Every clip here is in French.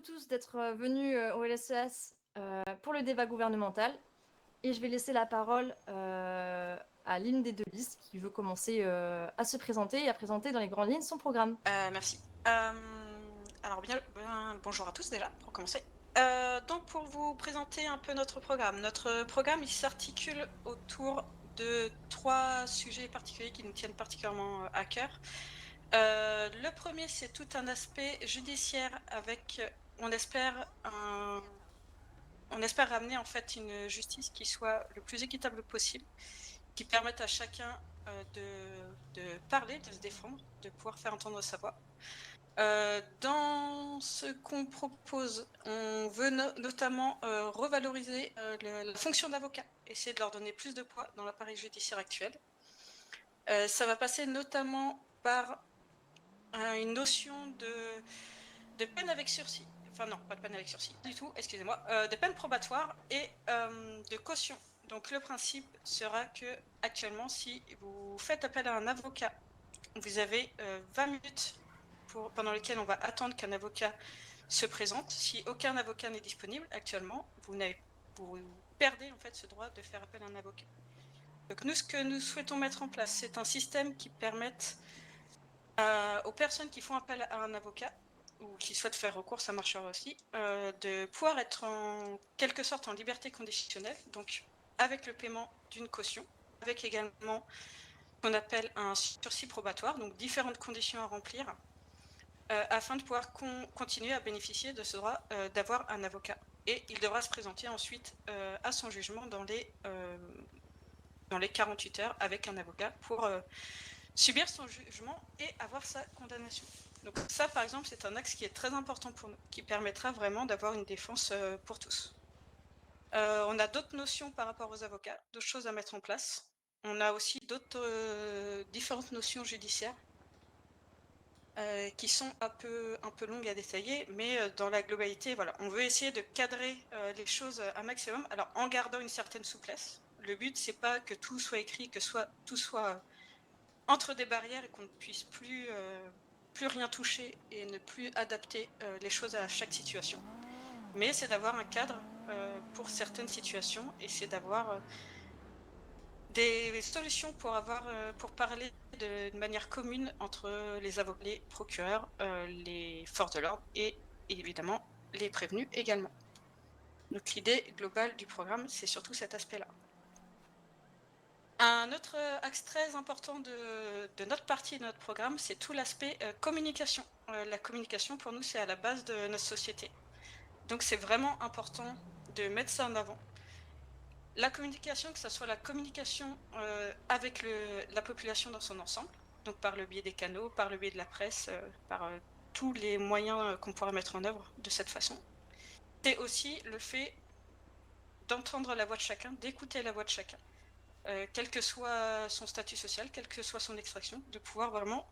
tous d'être venus au LSES pour le débat gouvernemental. Et je vais laisser la parole à l'une des deux listes qui veut commencer à se présenter et à présenter dans les grandes lignes son programme. Merci. Alors bonjour à tous déjà, pour commencer. Donc pour vous présenter un peu notre programme il s'articule autour de 3 sujets particuliers qui nous tiennent particulièrement à cœur. Le premier, c'est tout un aspect judiciaire avec, on espère ramener en fait une justice qui soit le plus équitable possible, qui permette à chacun de parler, de se défendre, de pouvoir faire entendre sa voix. Dans ce qu'on propose, on veut notamment revaloriser la fonction d'avocat, essayer de leur donner plus de poids dans l'appareil judiciaire actuel. Ça va passer notamment par une notion de peine avec sursis. Enfin non, pas de peine avec sursis du tout, excusez-moi, de peine probatoire et de caution. Donc le principe sera que actuellement, si vous faites appel à un avocat, vous avez 20 minutes pendant lesquelles on va attendre qu'un avocat se présente. Si aucun avocat n'est disponible actuellement, vous perdez en fait ce droit de faire appel à un avocat. Donc nous, ce que nous souhaitons mettre en place, c'est un système qui permette aux personnes qui font appel à un avocat ou qui souhaitent faire recours, ça marchera aussi, de pouvoir être en quelque sorte en liberté conditionnelle, donc avec le paiement d'une caution, avec également ce qu'on appelle un sursis probatoire, donc différentes conditions à remplir, afin de pouvoir continuer à bénéficier de ce droit d'avoir un avocat. Et il devra se présenter ensuite à son jugement dans les 48 heures avec un avocat pour subir son jugement et avoir sa condamnation. Donc ça, par exemple, c'est un axe qui est très important pour nous, qui permettra vraiment d'avoir une défense pour tous. On a d'autres notions par rapport aux avocats, d'autres choses à mettre en place. On a aussi d'autres différentes notions judiciaires qui sont un peu longues à détailler, mais dans la globalité, voilà, on veut essayer de cadrer les choses un maximum, alors en gardant une certaine souplesse. Le but, c'est pas que tout soit écrit, que tout soit entre des barrières et qu'on ne puisse plus rien toucher et ne plus adapter les choses à chaque situation. Mais c'est d'avoir un cadre pour certaines situations et c'est d'avoir des solutions pour parler de manière commune entre les avocats, les procureurs, les forces de l'ordre et évidemment les prévenus également. Donc l'idée globale du programme, c'est surtout cet aspect-là. Un autre axe très important de notre partie de notre programme, c'est tout l'aspect communication. La communication, pour nous, c'est à la base de notre société. Donc c'est vraiment important de mettre ça en avant. La communication, que ce soit la communication avec la population dans son ensemble, donc par le biais des canaux, par le biais de la presse, par tous les moyens qu'on pourra mettre en œuvre de cette façon. C'est aussi le fait d'entendre la voix de chacun, d'écouter la voix de chacun, quel que soit son statut social, quelle que soit son extraction, de pouvoir vraiment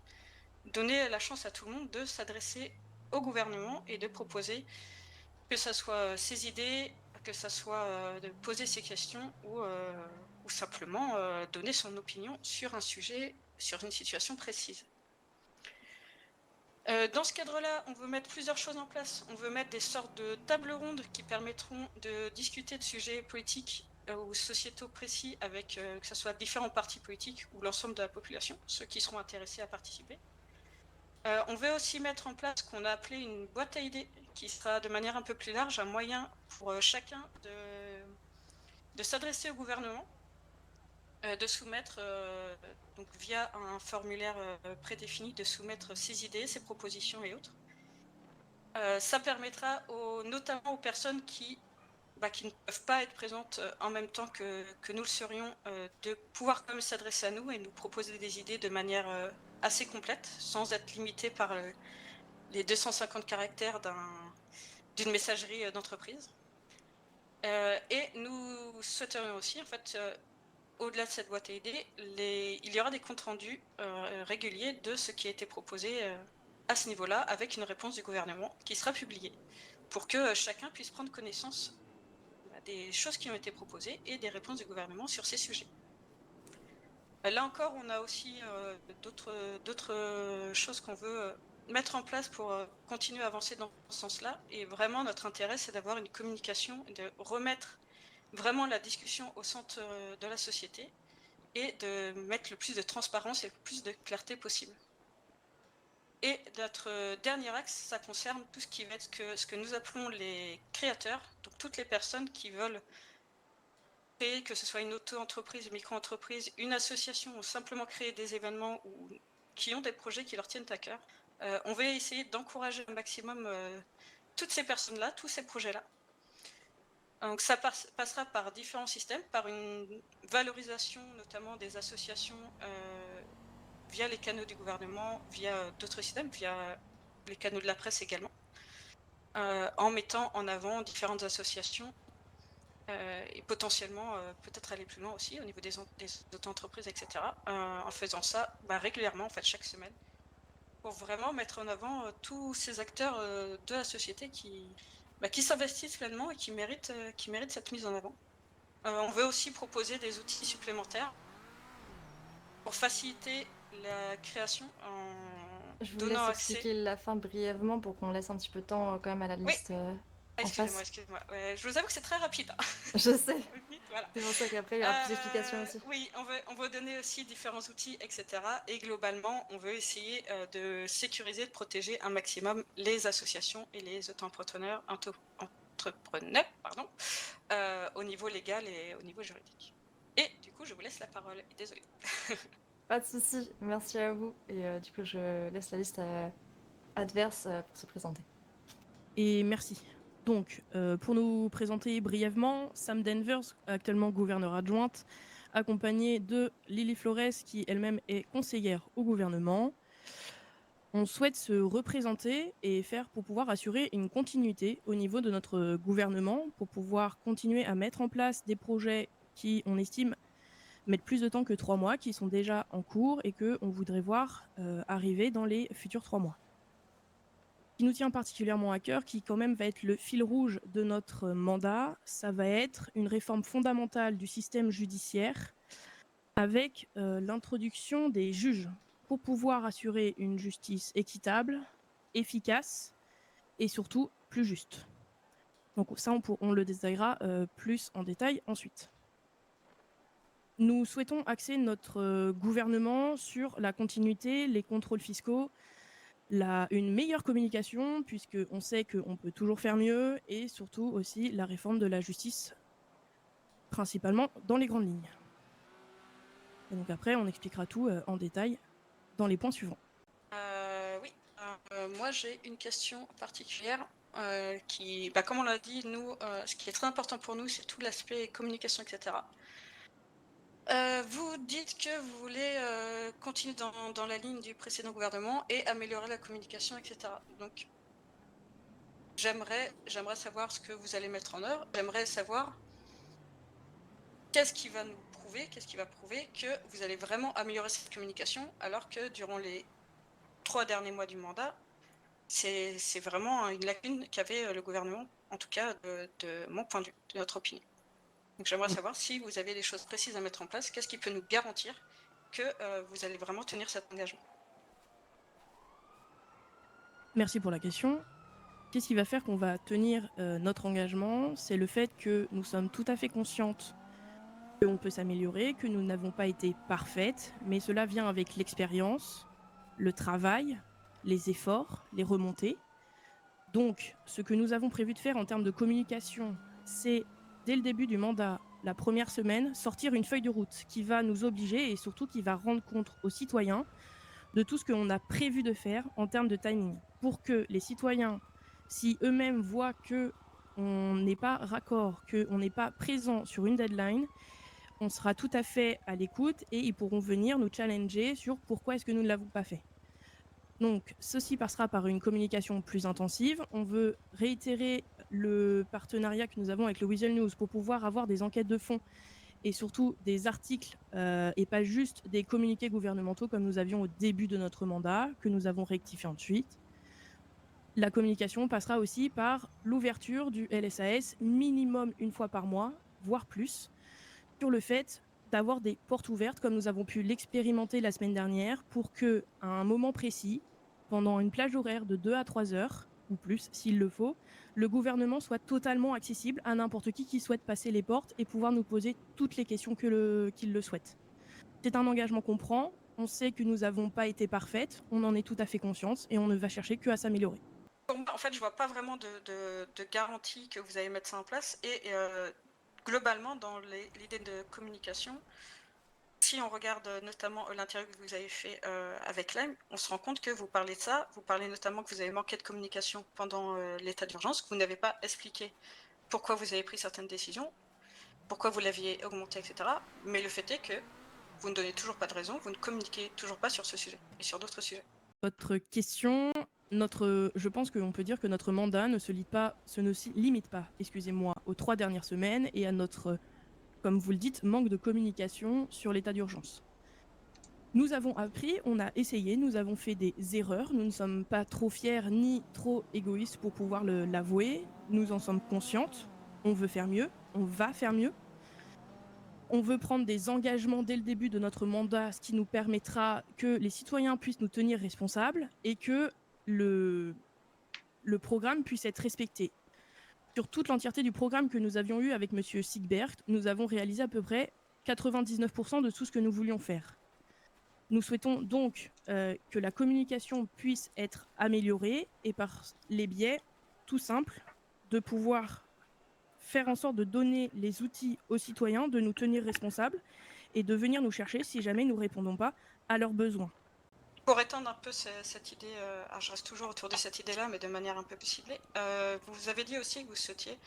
donner la chance à tout le monde de s'adresser au gouvernement et de proposer que ça soit ses idées, que ça soit de poser ses questions ou simplement donner son opinion sur un sujet, sur une situation précise. Dans ce cadre-là, on veut mettre plusieurs choses en place. On veut mettre des sortes de tables rondes qui permettront de discuter de sujets politiques ou sociétaux précis avec que ce soit différents partis politiques ou l'ensemble de la population, ceux qui seront intéressés à participer. On veut aussi mettre en place ce qu'on a appelé une boîte à idées, qui sera de manière un peu plus large un moyen pour chacun de s'adresser au gouvernement, de soumettre, donc via un formulaire prédéfini, de soumettre ses idées, ses propositions et autres. Ça permettra notamment aux personnes qui ne peuvent pas être présentes en même temps que nous le serions, de pouvoir quand même s'adresser à nous et nous proposer des idées de manière assez complète, sans être limitées par les 250 caractères d'une messagerie d'entreprise. Et nous souhaiterions aussi, en fait, au-delà de cette boîte à idées, il y aura des comptes rendus réguliers de ce qui a été proposé à ce niveau-là, avec une réponse du gouvernement qui sera publiée, pour que chacun puisse prendre connaissance des choses qui ont été proposées et des réponses du gouvernement sur ces sujets. Là encore, on a aussi d'autres choses qu'on veut mettre en place pour continuer à avancer dans ce sens-là. Et vraiment, notre intérêt, c'est d'avoir une communication, de remettre vraiment la discussion au centre de la société et de mettre le plus de transparence et le plus de clarté possible. Et notre dernier axe, ça concerne tout ce qui va être ce que nous appelons les créateurs, donc toutes les personnes qui veulent créer, que ce soit une auto-entreprise, une micro-entreprise, une association ou simplement créer des événements ou qui ont des projets qui leur tiennent à cœur. On va essayer d'encourager au maximum toutes ces personnes-là, tous ces projets-là. Donc ça passera par différents systèmes, par une valorisation notamment des associations via les canaux du gouvernement, via d'autres systèmes, via les canaux de la presse également, en mettant en avant différentes associations et potentiellement peut-être aller plus loin aussi au niveau des auto-entreprises, etc. En faisant ça régulièrement, en fait, chaque semaine, pour vraiment mettre en avant tous ces acteurs de la société qui s'investissent pleinement et qui méritent cette mise en avant. On veut aussi proposer des outils supplémentaires pour faciliter la création en Je vous donnant laisse accès. expliquer la fin brièvement pour qu'on laisse un petit peu de temps quand même à la Oui. liste en face. Excusez-moi. Je vous avoue que c'est très rapide. Je sais. Voilà. C'est pour ça qu'après, il y aura plus d'explications aussi. Oui, on veut donner aussi différents outils, etc. Et globalement, on veut essayer de sécuriser, de protéger un maximum les associations et les auto-entrepreneurs, au niveau légal et au niveau juridique. Et du coup, je vous laisse la parole. Désolée. Pas de souci, merci à vous. Et du coup, je laisse la liste adverse pour se présenter. Et merci. Donc, pour nous présenter brièvement, Sam Danvers, actuellement gouverneure adjointe, accompagnée de Lily Flores, qui elle-même est conseillère au gouvernement. On souhaite se représenter et faire pour pouvoir assurer une continuité au niveau de notre gouvernement, pour pouvoir continuer à mettre en place des projets qui, on estime, mettent plus de temps que 3 mois, qui sont déjà en cours et qu'on voudrait voir arriver dans les futurs 3 mois. Qui nous tient particulièrement à cœur, qui quand même va être le fil rouge de notre mandat, ça va être une réforme fondamentale du système judiciaire avec l'introduction des juges pour pouvoir assurer une justice équitable, efficace et surtout plus juste. Donc ça, on le détaillera plus en détail ensuite. Nous souhaitons axer notre gouvernement sur la continuité, les contrôles fiscaux, une meilleure communication, puisqu'on sait qu'on peut toujours faire mieux, et surtout aussi la réforme de la justice, principalement dans les grandes lignes. Et donc après, on expliquera tout en détail dans les points suivants. Oui, moi j'ai une question particulière qui, comme on l'a dit, nous, ce qui est très important pour nous, c'est tout l'aspect communication, etc. Vous dites que vous voulez continuer dans la ligne du précédent gouvernement et améliorer la communication, etc. Donc, j'aimerais savoir ce que vous allez mettre en œuvre. J'aimerais savoir qu'est-ce qui va prouver que vous allez vraiment améliorer cette communication, alors que durant les 3 derniers mois du mandat, c'est vraiment une lacune qu'avait le gouvernement, en tout cas de mon point de vue, de notre opinion. Donc j'aimerais savoir si vous avez des choses précises à mettre en place, qu'est-ce qui peut nous garantir que vous allez vraiment tenir cet engagement. Merci pour la question. Qu'est-ce qui va faire qu'on va tenir notre engagement? C'est le fait que nous sommes tout à fait conscientes qu'on peut s'améliorer, que nous n'avons pas été parfaites, mais cela vient avec l'expérience, le travail, les efforts, les remontées. Donc, ce que nous avons prévu de faire en termes de communication, c'est, dès le début du mandat, la première semaine, sortir une feuille de route qui va nous obliger et surtout qui va rendre compte aux citoyens de tout ce qu'on a prévu de faire en termes de timing, pour que les citoyens, si eux-mêmes voient qu'on n'est pas raccord, qu'on n'est pas présent sur une deadline, on sera tout à fait à l'écoute et ils pourront venir nous challenger sur pourquoi est-ce que nous ne l'avons pas fait. Donc, ceci passera par une communication plus intensive. On veut réitérer le partenariat que nous avons avec le Weasel News pour pouvoir avoir des enquêtes de fond et surtout des articles et pas juste des communiqués gouvernementaux comme nous avions au début de notre mandat, que nous avons rectifié ensuite. La communication passera aussi par l'ouverture du LSAS minimum une fois par mois, voire plus, sur le fait d'avoir des portes ouvertes comme nous avons pu l'expérimenter la semaine dernière pour qu'à un moment précis, pendant une plage horaire de 2 à 3 heures, ou plus s'il le faut, le gouvernement soit totalement accessible à n'importe qui souhaite passer les portes et pouvoir nous poser toutes les questions qu'il le souhaite. C'est un engagement qu'on prend, on sait que nous n'avons pas été parfaites, on en est tout à fait conscience et on ne va chercher que à s'améliorer. En fait, je vois pas vraiment de garantie que vous allez mettre ça en place. Et globalement, dans l'idée de communication, si on regarde notamment l'interview que vous avez fait avec Lime, on se rend compte que vous parlez de ça. Vous parlez notamment que vous avez manqué de communication pendant l'état d'urgence, que vous n'avez pas expliqué pourquoi vous avez pris certaines décisions, pourquoi vous l'aviez augmenté, etc. Mais le fait est que vous ne donnez toujours pas de raison, vous ne communiquez toujours pas sur ce sujet et sur d'autres sujets. Votre question, je pense qu'on peut dire que notre mandat ne se limite pas, excusez-moi, aux 3 dernières semaines et à notre, comme vous le dites, manque de communication sur l'état d'urgence. Nous avons appris, on a essayé, nous avons fait des erreurs, nous ne sommes pas trop fiers ni trop égoïstes pour pouvoir l'avouer, nous en sommes conscientes, on veut faire mieux, on va faire mieux. On veut prendre des engagements dès le début de notre mandat, ce qui nous permettra que les citoyens puissent nous tenir responsables et que le programme puisse être respecté. Sur toute l'entièreté du programme que nous avions eu avec M. Sigbert, nous avons réalisé à peu près 99% de tout ce que nous voulions faire. Nous souhaitons donc que la communication puisse être améliorée et par les biais tout simples de pouvoir faire en sorte de donner les outils aux citoyens, de nous tenir responsables et de venir nous chercher si jamais nous ne répondons pas à leurs besoins. Pour étendre un peu cette idée, alors je reste toujours autour de cette idée-là, mais de manière un peu plus ciblée, vous avez dit aussi que vous souhaitiez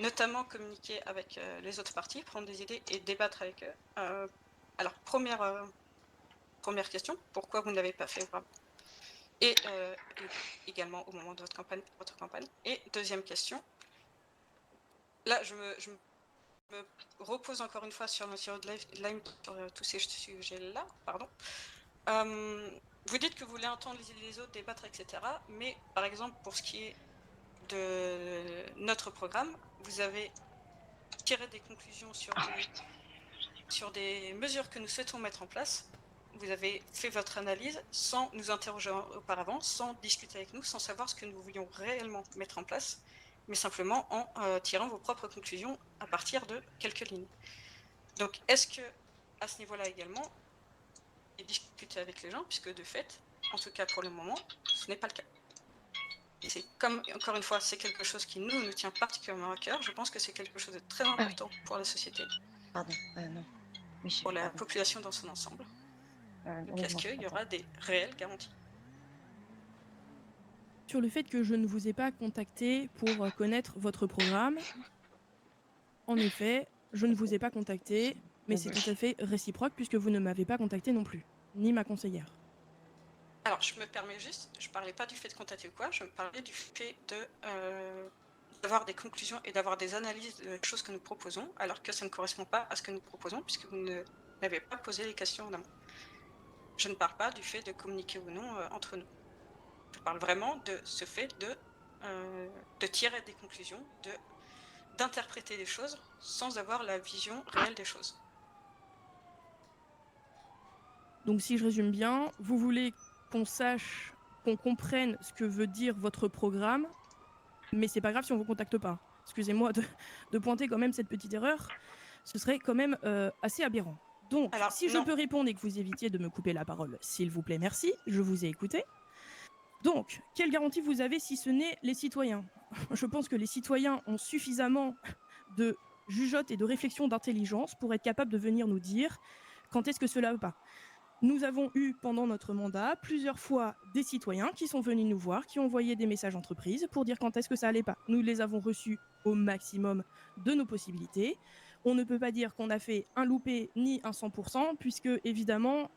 notamment communiquer avec les autres partis, prendre des idées et débattre avec eux. Alors, première question, pourquoi vous ne l'avez pas fait vraiment ? Et également au moment de votre campagne. Et deuxième question, là, je me repose encore une fois sur M. Lime, sur tous ces sujets-là, pardon. Vous dites que vous voulez entendre les idées des autres, débattre, etc. Mais par exemple, pour ce qui est de notre programme, vous avez tiré des conclusions sur des mesures que nous souhaitons mettre en place. Vous avez fait votre analyse sans nous interroger auparavant, sans discuter avec nous, sans savoir ce que nous voulions réellement mettre en place, mais simplement en tirant vos propres conclusions à partir de quelques lignes. Donc, est-ce que, à ce niveau-là également, et discuter avec les gens, puisque de fait, en tout cas pour le moment, ce n'est pas le cas. Et c'est comme, encore une fois, c'est quelque chose qui nous tient particulièrement à cœur. Je pense que c'est quelque chose de très important pour la société. Pardon, non. Michel, pour la pardon. population dans son ensemble. Donc, est-ce qu'il y aura des réelles garanties ? Sur le fait que je ne vous ai pas contacté pour connaître votre programme, en effet, je ne vous ai pas contacté, mais c'est tout à fait réciproque puisque vous ne m'avez pas contacté non plus, ni ma conseillère. Alors, je me permets juste, je ne parlais pas du fait de contacter ou quoi, je me parlais du fait d'avoir des conclusions et d'avoir des analyses de choses que nous proposons, alors que ça ne correspond pas à ce que nous proposons, puisque vous n'avez pas posé les questions en amont. Je ne parle pas du fait de communiquer ou non entre nous. Je parle vraiment de ce fait de tirer des conclusions, d'interpréter les choses sans avoir la vision réelle des choses. Donc si je résume bien, vous voulez qu'on sache, qu'on comprenne ce que veut dire votre programme, mais c'est pas grave si on vous contacte pas. Excusez-moi de pointer quand même cette petite erreur, ce serait quand même assez aberrant. Donc, alors, si je peux répondre et que vous évitiez de me couper la parole, s'il vous plaît, merci, je vous ai écouté. Donc, quelle garantie vous avez si ce n'est les citoyens ? Je pense que les citoyens ont suffisamment de jugeote et de réflexion d'intelligence pour être capables de venir nous dire quand est-ce que cela va pas. Nous avons eu pendant notre mandat plusieurs fois des citoyens qui sont venus nous voir, qui ont envoyé des messages entreprises pour dire quand est-ce que ça allait pas. Nous les avons reçus au maximum de nos possibilités. On ne peut pas dire qu'on a fait un loupé ni un 100%, puisque évidemment,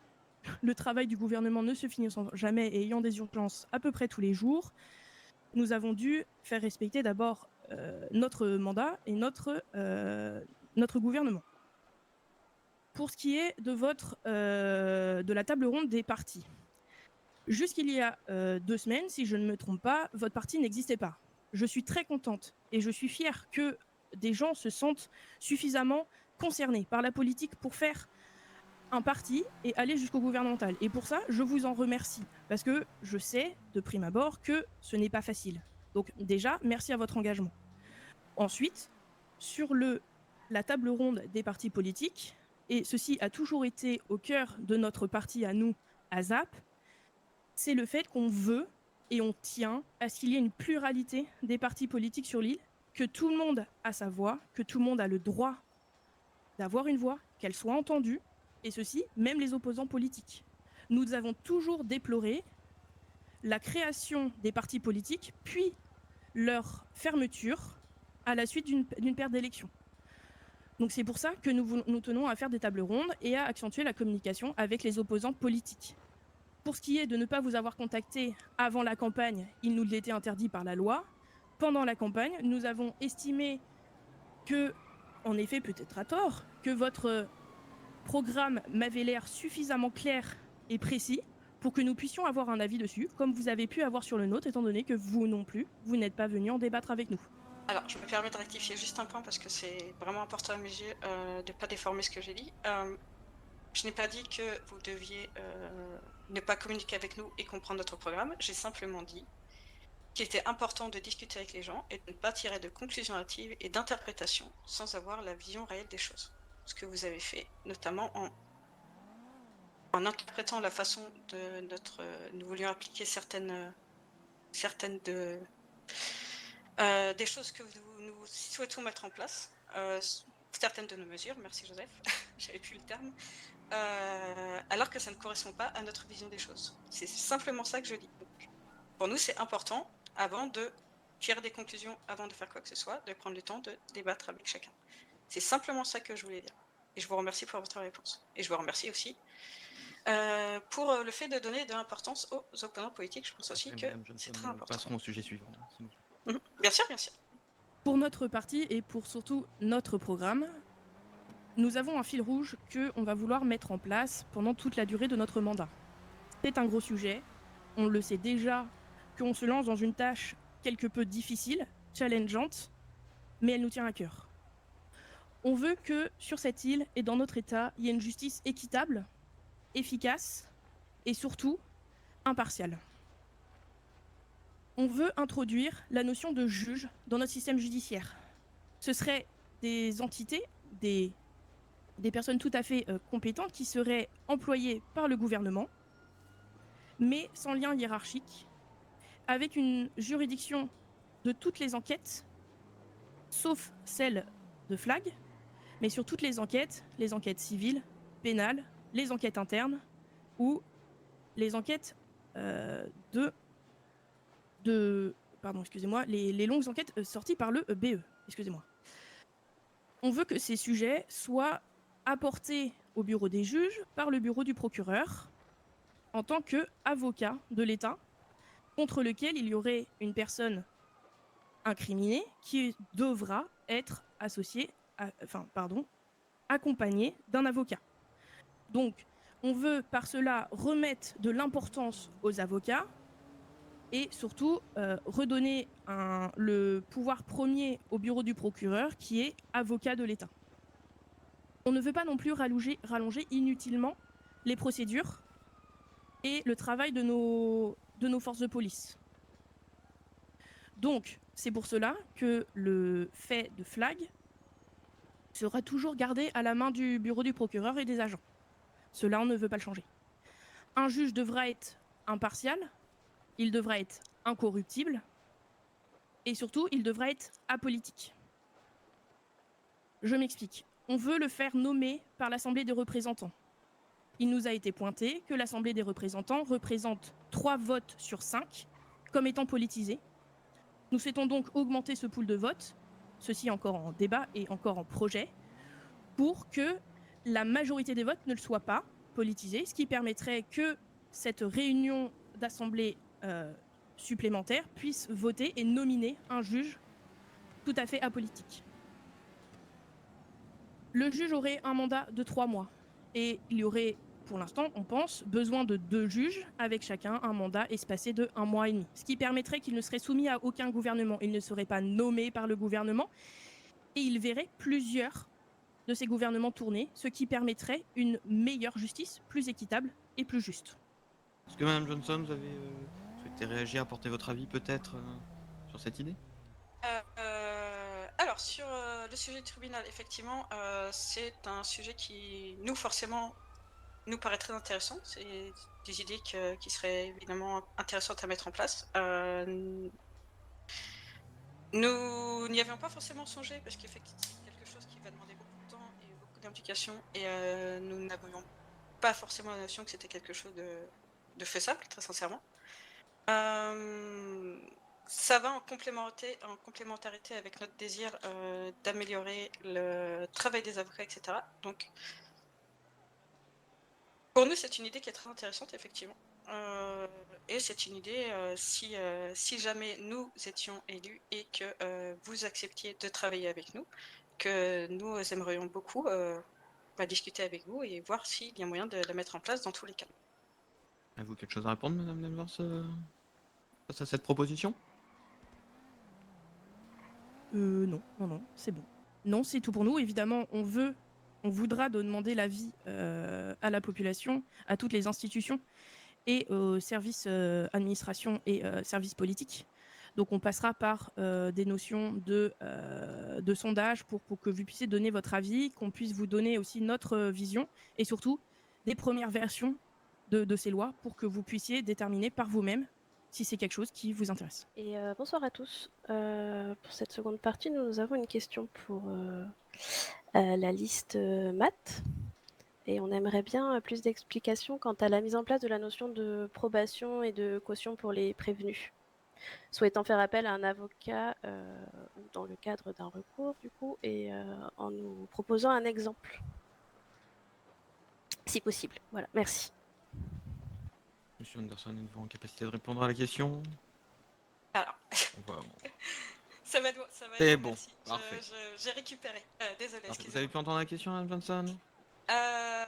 le travail du gouvernement ne se finissant jamais et ayant des urgences à peu près tous les jours, nous avons dû faire respecter d'abord notre mandat et notre gouvernement. Pour ce qui est de la table ronde des partis, jusqu'il y a 2 semaines, si je ne me trompe pas, votre parti n'existait pas. Je suis très contente et je suis fière que des gens se sentent suffisamment concernés par la politique pour faire un parti et aller jusqu'au gouvernemental. Et pour ça, je vous en remercie. Parce que je sais, de prime abord, que ce n'est pas facile. Donc déjà, merci à votre engagement. Ensuite, sur la table ronde des partis politiques, et ceci a toujours été au cœur de notre parti à nous, à ZAP, c'est le fait qu'on veut et on tient à ce qu'il y ait une pluralité des partis politiques sur l'île, que tout le monde a sa voix, que tout le monde a le droit d'avoir une voix, qu'elle soit entendue, et ceci, même les opposants politiques. Nous avons toujours déploré la création des partis politiques, puis leur fermeture à la suite d'une perte d'élection. Donc c'est pour ça que nous tenons à faire des tables rondes et à accentuer la communication avec les opposants politiques. Pour ce qui est de ne pas vous avoir contacté avant la campagne, il nous l'était interdit par la loi. Pendant la campagne, nous avons estimé que, en effet, peut-être à tort, que votre programme m'avait l'air suffisamment clair et précis pour que nous puissions avoir un avis dessus, comme vous avez pu avoir sur le nôtre, étant donné que vous non plus, vous n'êtes pas venu en débattre avec nous. Alors, je me permets de rectifier juste un point parce que c'est vraiment important à mes yeux de ne pas déformer ce que j'ai dit. Je n'ai pas dit que vous deviez ne pas communiquer avec nous et comprendre notre programme. J'ai simplement dit qu'il était important de discuter avec les gens et de ne pas tirer de conclusions hâtives et d'interprétations sans avoir la vision réelle des choses. Ce que vous avez fait, notamment en interprétant la façon de notre... nous voulions appliquer certaines des choses que nous souhaitons mettre en place, certaines de nos mesures, merci Joseph, j'avais plus le terme, alors que ça ne correspond pas à notre vision des choses. C'est simplement ça que je dis. Donc, pour nous, c'est important, avant de tirer des conclusions, avant de faire quoi que ce soit, de prendre le temps de débattre avec chacun. C'est simplement ça que je voulais dire. Et je vous remercie pour votre réponse. Et je vous remercie aussi pour le fait de donner de l'importance aux opposants politiques. Je pense aussi que c'est très important. Passons au sujet suivant. Bien sûr, bien sûr. Pour notre parti et pour surtout notre programme, nous avons un fil rouge qu'on va vouloir mettre en place pendant toute la durée de notre mandat. C'est un gros sujet, on le sait déjà qu'on se lance dans une tâche quelque peu difficile, challengeante, mais elle nous tient à cœur. On veut que sur cette île et dans notre État, il y ait une justice équitable, efficace et surtout impartiale. On veut introduire la notion de juge dans notre système judiciaire. Ce seraient des entités, des personnes tout à fait compétentes qui seraient employées par le gouvernement, mais sans lien hiérarchique, avec une juridiction de toutes les enquêtes, sauf celle de flag, mais sur toutes les enquêtes civiles, pénales, les enquêtes internes ou les enquêtes les longues enquêtes sorties par le BE. Excusez-moi. On veut que ces sujets soient apportés au bureau des juges par le bureau du procureur en tant qu'avocat de l'État contre lequel il y aurait une personne incriminée qui devra être accompagnée d'un avocat. Donc, on veut par cela remettre de l'importance aux avocats et surtout redonner le pouvoir premier au bureau du procureur qui est avocat de l'État. On ne veut pas non plus rallonger inutilement les procédures et le travail de nos forces de police. Donc, c'est pour cela que le fait de flag sera toujours gardé à la main du bureau du procureur et des agents. Cela, on ne veut pas le changer. Un juge devra être impartial, il devra être incorruptible et surtout, il devra être apolitique. Je m'explique. On veut le faire nommer par l'Assemblée des représentants. Il nous a été pointé que l'Assemblée des représentants représente 3 votes sur 5 comme étant politisés. Nous souhaitons donc augmenter ce pool de votes, ceci encore en débat et encore en projet, pour que la majorité des votes ne le soit pas politisée, ce qui permettrait que cette réunion d'assemblée supplémentaire puisse voter et nominer un juge tout à fait apolitique. Le juge aurait un mandat de 3 mois et il y aurait, pour l'instant, on pense, besoin de 2 juges avec chacun un mandat espacé de 1 mois et demi, ce qui permettrait qu'il ne serait soumis à aucun gouvernement. Il ne serait pas nommé par le gouvernement et il verrait plusieurs de ces gouvernements tournés, ce qui permettrait une meilleure justice, plus équitable et plus juste. Est-ce que Madame Johnson, vous avez souhaité réagir, apporter votre avis peut-être sur cette idée? Alors, sur le sujet du tribunal, effectivement, c'est un sujet qui, nous, forcément, nous paraît très intéressant. C'est des idées qui seraient évidemment intéressantes à mettre en place. Nous n'y avions pas forcément songé parce qu'effectivement, c'est quelque chose qui va demander beaucoup de temps et beaucoup d'implications. Et nous n'avions pas forcément la notion que c'était quelque chose de faisable, très sincèrement. Ça va en complémentarité avec notre désir d'améliorer le travail des avocats, etc. Donc, pour nous, c'est une idée qui est très intéressante, effectivement. Et c'est une idée, si jamais nous étions élus et que vous acceptiez de travailler avec nous, que nous aimerions beaucoup discuter avec vous et voir s'il y a moyen de la mettre en place dans tous les cas. Avez-vous quelque chose à répondre, Madame Danvers, face à cette proposition? Non, c'est bon. Non, c'est tout pour nous. Évidemment, on voudra demander l'avis à la population, à toutes les institutions et aux services administration et services politiques. Donc, on passera par des notions de sondage pour que vous puissiez donner votre avis, qu'on puisse vous donner aussi notre vision et surtout des premières versions de ces lois pour que vous puissiez déterminer par vous-même si c'est quelque chose qui vous intéresse. Et bonsoir à tous. Pour cette seconde partie, nous avons une question pour la liste maths. Et on aimerait bien plus d'explications quant à la mise en place de la notion de probation et de caution pour les prévenus, souhaitant faire appel à un avocat dans le cadre d'un recours, du coup, et en nous proposant un exemple, si possible. Voilà, merci. Monsieur Anderson, êtes-vous en capacité de répondre à la question? Alors, ça va C'est être bon, merci. parfait. J'ai récupéré. Désolé, Vous excusez-moi. avez pu entendre la question, Madame Johnson? Alors,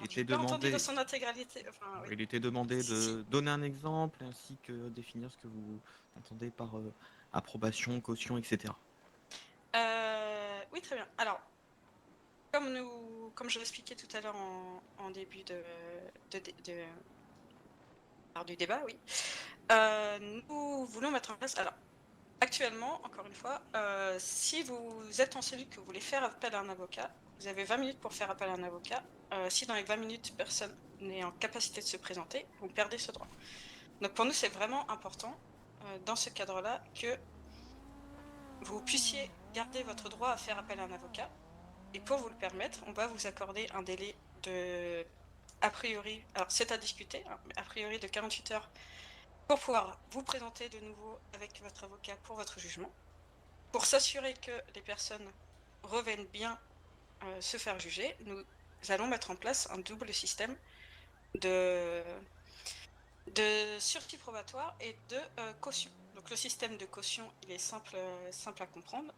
je n'ai pas entendu dans son intégralité. Enfin, oui. Il était demandé Si, de si. donner un exemple ainsi que définir ce que vous entendez par approbation, caution, etc. Oui, très bien. Alors, comme je l'expliquais tout à l'heure en début du débat, oui, nous voulons mettre en place. Alors, actuellement, encore une fois, si vous êtes en cellule que vous voulez faire appel à un avocat, vous avez 20 minutes pour faire appel à un avocat. Si dans les 20 minutes, personne n'est en capacité de se présenter, vous perdez ce droit. Donc pour nous, c'est vraiment important, dans ce cadre-là, que vous puissiez garder votre droit à faire appel à un avocat. Et pour vous le permettre, on va vous accorder un délai de, a priori, alors c'est à discuter, hein, mais a priori de 48 heures pour pouvoir vous présenter de nouveau avec votre avocat pour votre jugement, pour s'assurer que les personnes reviennent bien se faire juger. Nous allons mettre en place un double système de sursis probatoire et de caution. Donc le système de caution, il est simple à comprendre,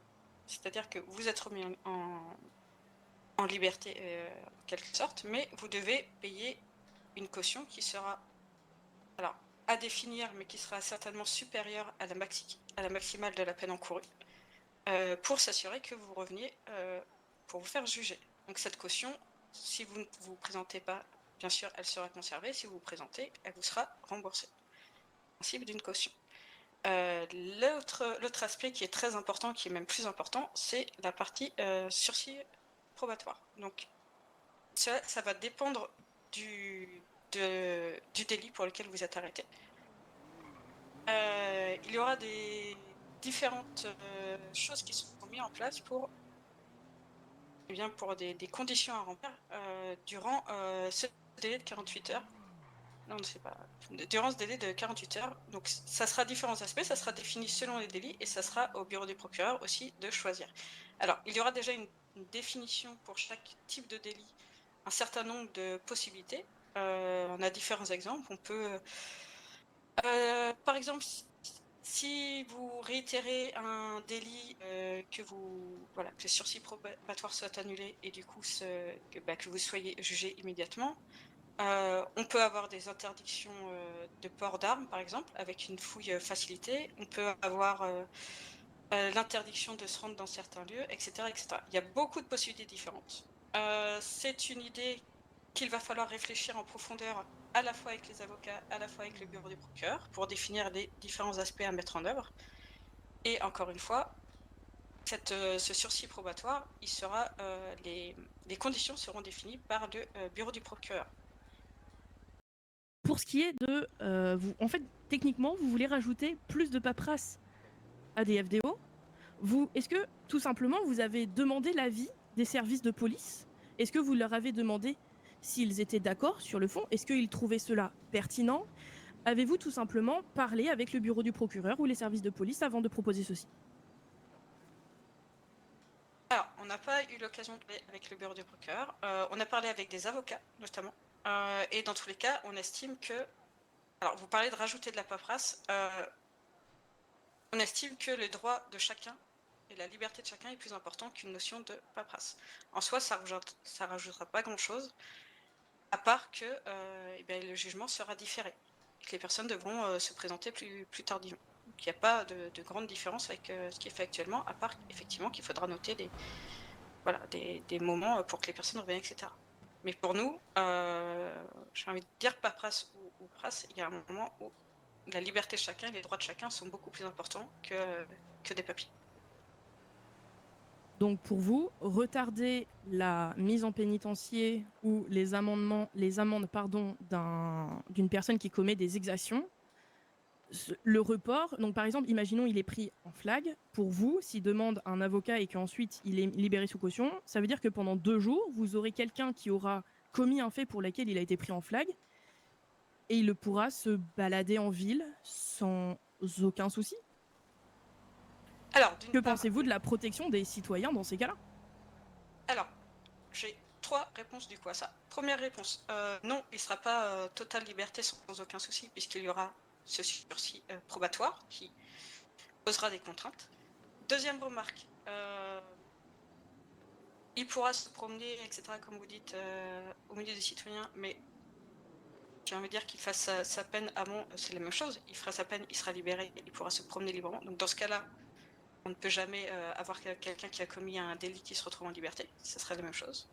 c'est-à-dire que vous êtes remis en liberté en quelque sorte, mais vous devez payer une caution qui sera, alors à définir, mais qui sera certainement supérieure à la maximale de la peine encourue, pour s'assurer que vous reveniez pour vous faire juger. Donc cette caution, si vous ne vous présentez pas, bien sûr, elle sera conservée. Si vous vous présentez, elle vous sera remboursée. Principe d'une caution. L'autre aspect qui est très important, qui est même plus important, c'est la partie sursis probatoire. Donc ça va dépendre du délit pour lequel vous êtes arrêté. Il y aura des différentes choses qui sont mises en place pour, pour des conditions à remplir durant ce délai de 48 heures. Non, c'est pas. Durant ce délai de 48 heures, donc ça sera différents aspects, ça sera défini selon les délits et ça sera au bureau des procureurs aussi de choisir. Alors, il y aura déjà une définition pour chaque type de délit, un certain nombre de possibilités. On a différents exemples. On peut, par exemple, si vous réitérez un délit, que le sursis probatoire soit annulé et du coup que vous soyez jugé immédiatement. On peut avoir des interdictions de port d'armes, par exemple, avec une fouille facilitée. On peut avoir l'interdiction de se rendre dans certains lieux, etc., etc. Il y a beaucoup de possibilités différentes. C'est une idée qu'il va falloir réfléchir en profondeur à la fois avec les avocats, à la fois avec le bureau du procureur, pour définir les différents aspects à mettre en œuvre. Et encore une fois, ce sursis probatoire, les conditions seront définies par le bureau du procureur. Pour ce qui est de... en fait, techniquement, vous voulez rajouter plus de paperasse à des FDO. Est-ce que, tout simplement, vous avez demandé l'avis des services de police? Est-ce que vous leur avez demandé s'ils étaient d'accord sur le fond? Est-ce qu'ils trouvaient cela pertinent? Avez-vous tout simplement parlé avec le bureau du procureur ou les services de police avant de proposer ceci? Alors, on n'a pas eu l'occasion de parler avec le bureau du procureur. On a parlé avec des avocats, notamment. Et dans tous les cas, on estime que... Alors, vous parlez de rajouter de la paperasse. On estime que le droit de chacun et la liberté de chacun est plus important qu'une notion de paperasse. En soi, ça rajoutera pas grand-chose, à part que le jugement sera différé, que les personnes devront se présenter plus tardivement. Donc, il n'y a pas de grande différence avec ce qui est fait actuellement, à part effectivement qu'il faudra noter des moments pour que les personnes reviennent, etc. Mais pour nous, j'ai envie de dire paperasse ou prasse, il y a un moment où la liberté de chacun et les droits de chacun sont beaucoup plus importants que des papiers. Donc pour vous, retarder la mise en pénitencier ou les amendes d'une personne qui commet des exactions, le report, donc par exemple, imaginons il est pris en flag, pour vous, s'il demande un avocat et qu'ensuite il est libéré sous caution, ça veut dire que pendant 2 jours, vous aurez quelqu'un qui aura commis un fait pour lequel il a été pris en flag et il pourra se balader en ville sans aucun souci. Alors, que pensez-vous de la protection des citoyens dans ces cas-là? Alors, j'ai 3 réponses du coup à ça. Première réponse, non, il ne sera pas totale liberté sans aucun souci, puisqu'il y aura ce sursis probatoire qui posera des contraintes. Deuxième remarque, il pourra se promener, etc., comme vous dites, au milieu des citoyens, mais j'ai envie de dire qu'il fasse sa peine avant, c'est la même chose. Il fera sa peine, il sera libéré, il pourra se promener librement. Donc dans ce cas-là, on ne peut jamais avoir quelqu'un qui a commis un délit qui se retrouve en liberté. Ce serait la même chose.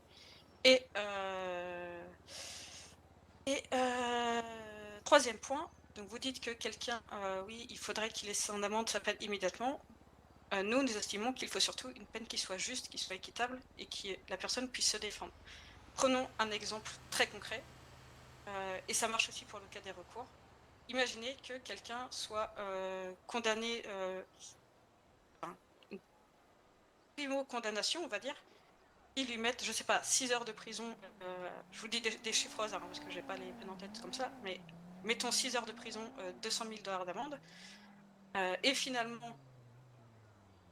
Et troisième point, donc vous dites que quelqu'un, oui, il faudrait qu'il ait son amende, sa peine immédiatement. Nous estimons qu'il faut surtout une peine qui soit juste, qui soit équitable et que la personne puisse se défendre. Prenons un exemple très concret, et ça marche aussi pour le cas des recours. Imaginez que quelqu'un soit condamné, une primo-condamnation, on va dire, ils lui mettent, je sais pas, 6 heures de prison, je vous dis des chiffres au hasard, parce que j'ai pas les peines en tête comme ça, mais mettons 6 heures de prison, 200 000 $ d'amende, et finalement,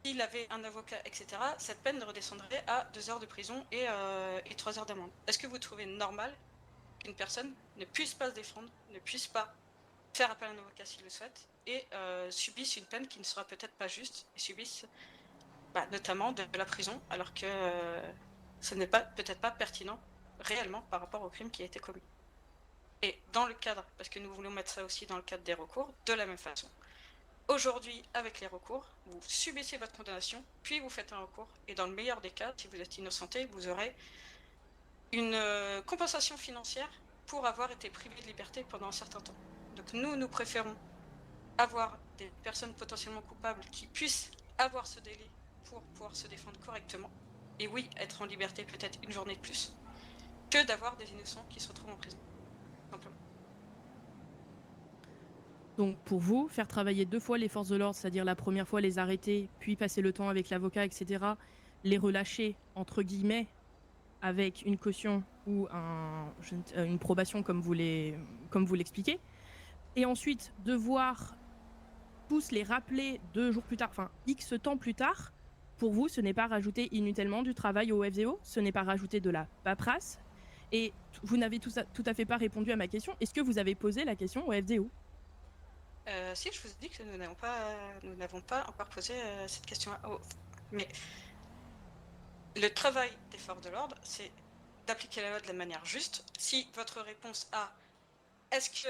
s'il avait un avocat, etc., cette peine redescendrait à 2 heures de prison et 3 heures d'amende. Est-ce que vous trouvez normal qu'une personne ne puisse pas se défendre, ne puisse pas faire appel à un avocat s'il le souhaite, et subisse une peine qui ne sera peut-être pas juste, et subisse notamment de la prison, alors que ce n'est peut-être pas pertinent réellement par rapport au crime qui a été commis. Et dans le cadre, parce que nous voulons mettre ça aussi dans le cadre des recours, de la même façon. Aujourd'hui, avec les recours, vous subissez votre condamnation, puis vous faites un recours, et dans le meilleur des cas, si vous êtes innocenté, vous aurez une compensation financière pour avoir été privé de liberté pendant un certain temps. Donc nous préférons avoir des personnes potentiellement coupables qui puissent avoir ce délai pour pouvoir se défendre correctement, et oui, être en liberté peut-être une journée de plus, que d'avoir des innocents qui se retrouvent en prison, simplement. Donc pour vous, faire travailler 2 fois les forces de l'ordre, c'est-à-dire la première fois les arrêter, puis passer le temps avec l'avocat, etc., les relâcher, entre guillemets, avec une caution ou une probation comme vous l'expliquez, et ensuite devoir tous les rappeler 2 jours plus tard, enfin X temps plus tard, pour vous, ce n'est pas rajouter inutilement du travail au FDO, ce n'est pas rajouter de la paperasse, et vous n'avez tout à fait pas répondu à ma question. Est-ce que vous avez posé la question au FDO? Si, je vous ai dit que nous n'avons pas encore posé cette question-là. Mais le travail des forces de l'ordre, c'est d'appliquer la loi de la manière juste. Si votre réponse à est-ce que